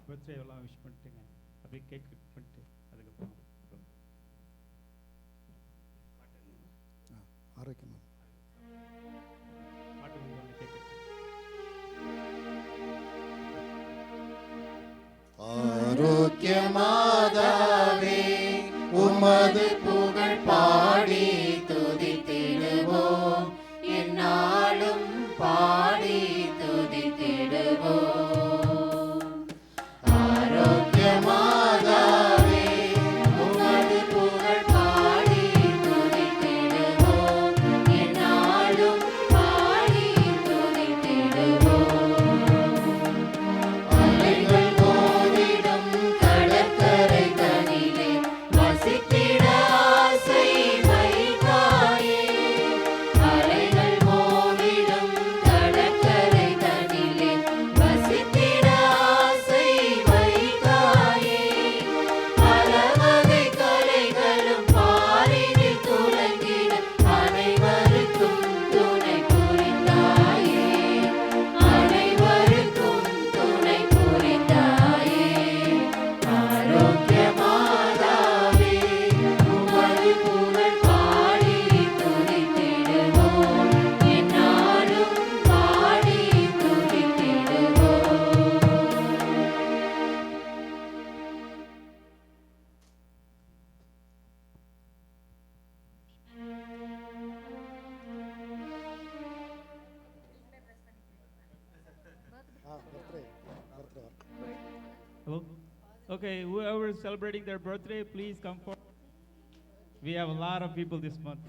பர்த்டே எல்லாம் விஷ் பண்ணிட்டுங்க, அப்படியே கேக் கட் பண்ணிட்டு அதுக்கப்புறம் ஆரோக்கியமா பாட்டு வந்து கேக் கட். ஆரோக்கியமாதாவே உமது புகழ் பாடி துதித்திடுவோம், என்னாலும் பாடி துதித்திடுவோம். ஆரோக்கியமாதாவே உமது புகழ் பாடி துதித்திடுவோம், என்னாலும் பாடி துதித்திடுவோம். அலைகள் மோதிடும் கடற்கரை தனிலே வசித்திட ஆசை வைத்தாயே. அலைகள் மோதிடும் கடற்கரை தனிலே வசித்திட ஆசை வைத்தாயே. பலவகை கலைகளும் பாரினில் துலங்கிட அனைவருக்கும் துணை புரிந்தாயே. அனைவருக்கும் துணை புரிந்தாயே. ஆரோக்கியமாதாவே உமது புகழ் பாடி துதித்திடுவோம், என்னாலும் பாடி துதித்திடுவோம். Hello? Okay, whoever is celebrating their birthday, please come forward. We have a lot of people this month.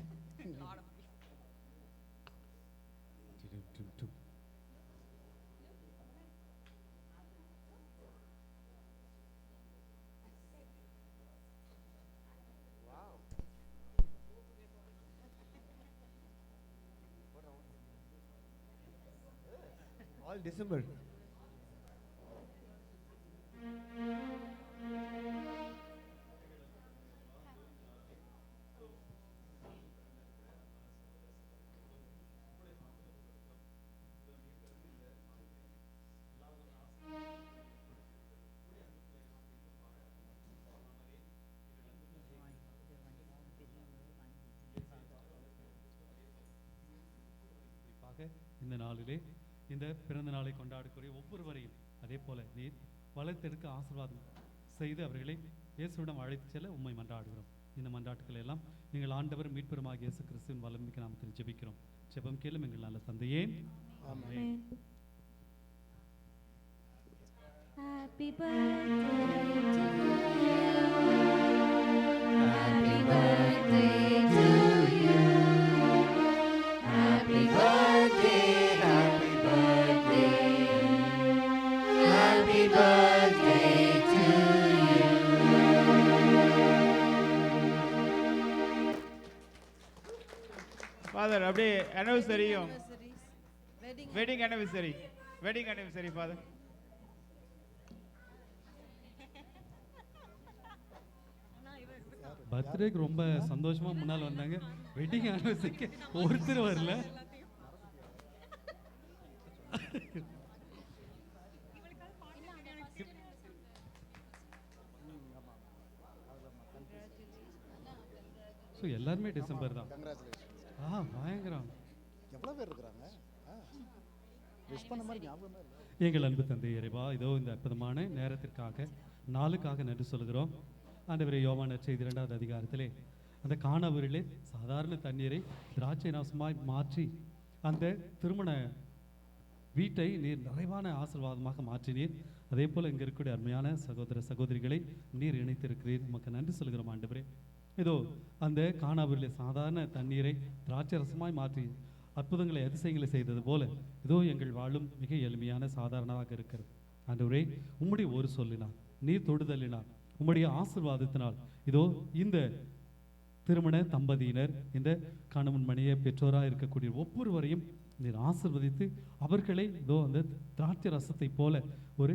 All December. குறிப்பாக இந்த நாளிலே இந்த பிறந்த நாளை கொண்டாடக்கூடிய ஒவ்வொருவரையும் அதே போல நீர் வளர்த்தெடுக்க ஆசீர்வாதம் செய்து அவர்களை இயேசுவிடம் அழைத்து செல்ல உம்மை மன்றாடுகிறோம். இந்த மன்றாட்டுக்களை எல்லாம் எங்கள் ஆண்டவர் மீட்பெருமாகிய இயேசு கிறிஸ்துவின் வல்லமைக்கு நாமத்தில் ஜெபிக்கிறோம். ஜெபம் கேளும் எங்கள் நல்ல தந்தையே. ஆமென். Happy birthday to you. Happy birthday to you. Happy birthday, happy birthday. Happy birthday to you. Father, அப்படியே anniversary-யும் wedding anniversary, Father. பர்த்டேக்கு ரொம்ப சந்தோஷமா முன்னால் வந்தாங்க. வெட்டிங் ஆனிவர்சரிக்கு ஒருத்தர் வரல. ஸோ எல்லாருமே டிசம்பர் தான். Congratulations. பயங்கரம். எவ்வளவு பேர் இருக்கிறாங்க? விஷ் பண்ண மாதிரி ஞாபகமே இல்லை. எங்கள் அன்பு தந்தை இறைவா, இதோ இந்த அற்புதமான நேரத்திற்காக நாளுக்காக நன்றி சொல்கிறோம். ஆண்டவரே, யோவான் நற்செய்தி 2வது அதிகாரத்திலே அந்த கானாவூரிலே சாதாரண தண்ணீரை திராட்சை ரசமாய் மாற்றி அந்த திருமண வீட்டை நீர் நிறைவான ஆசீர்வாதமாக மாற்றினீர். அதே போல் இங்கே இருக்கக்கூடிய அருமையான சகோதர சகோதரிகளை நீர் இணைத்திருக்கிறீர். உமக்கு நன்றி சொல்கிறோம் ஆண்டவரே. இதோ அந்த கானாவூரிலே சாதாரண தண்ணீரை திராட்சை ரசமாய் மாற்றி அற்புதங்களை அதிசயங்களை செய்தது போல இதோ எங்கள் வாழும் மிக எளிமையான சாதாரணமாக இருக்கிறது. ஆண்டவரே, உம்முடைய ஒரு சொல்லினார், நீர் தொடுதலினார், உம்முடைய ஆசீர்வாதத்தினால் இதோ இந்த திருமண தம்பதியினர், இந்த கணவன் மனைய பெற்றோராக இருக்கக்கூடிய ஒவ்வொருவரையும் நீர் ஆசீர்வதித்து அவர்களை இதோ அந்த திராட்சை ரசத்தை போல ஒரு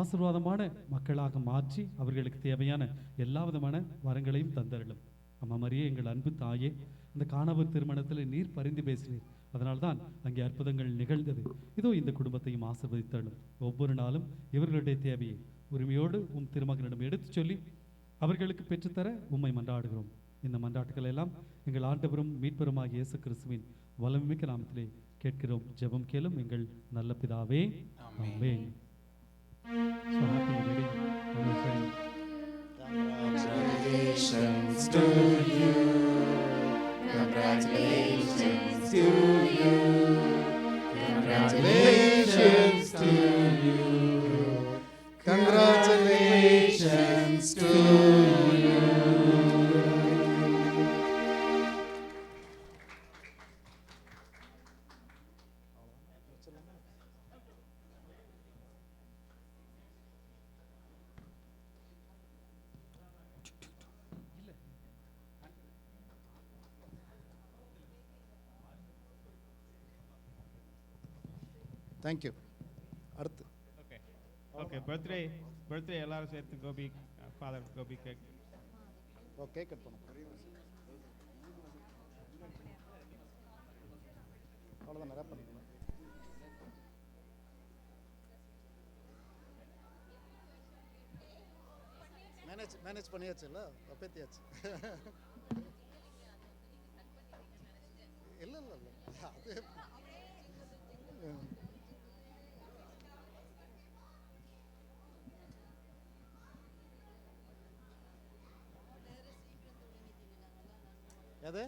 ஆசீர்வாதமான மக்களாக மாற்றி அவர்களுக்கு தேவையான எல்லா விதமான வரங்களையும் தந்தருளும். அம்மா மரியே, எங்கள் அன்பு தாயே, இந்த கானாவூர் திருமணத்தில் நீர் பரிந்து பேசினீர். அதனால்தான் அங்கே அற்புதங்கள் நிகழ்ந்தது. இதோ இந்த குடும்பத்தையும் ஆசீர்வதித்தருளும். ஒவ்வொரு நாளும் இவர்களுடைய தேவையை உரிமையோடு உம் திருமகனிடம் எடுத்துச் சொல்லி அவர்களுக்கு பெற்றுத்தர உம்மை மன்றாடுகிறோம். இந்த மன்றாட்டுகள் எல்லாம் எங்கள் ஆண்டவரும் மீட்பெருமாகிய இயேசு கிறிஸ்துவின் வல்லமைமிக்க நாமத்திலே கேட்கிறோம். ஜெபம் கேளும் எங்கள் நல்ல பிதாவே. ஆமென். So happy wedding anniversary. Congratulations to you. Congratulations to you. Congratulations to you. Congratulations to you. Thank you. அடுத்து Okay, birthday எல்லாரும் சேர்த்து Gopi father Gopi cake. Okay, cut பண்ணுங்க. அவ்வளோதான், நிறைய பண்ணிக்கலாம். மேனேஜ் பண்ணியாச்சுல்ல, அப்பேத்தியாச்சு. இல்லை இல்லை இல்லை, அது எது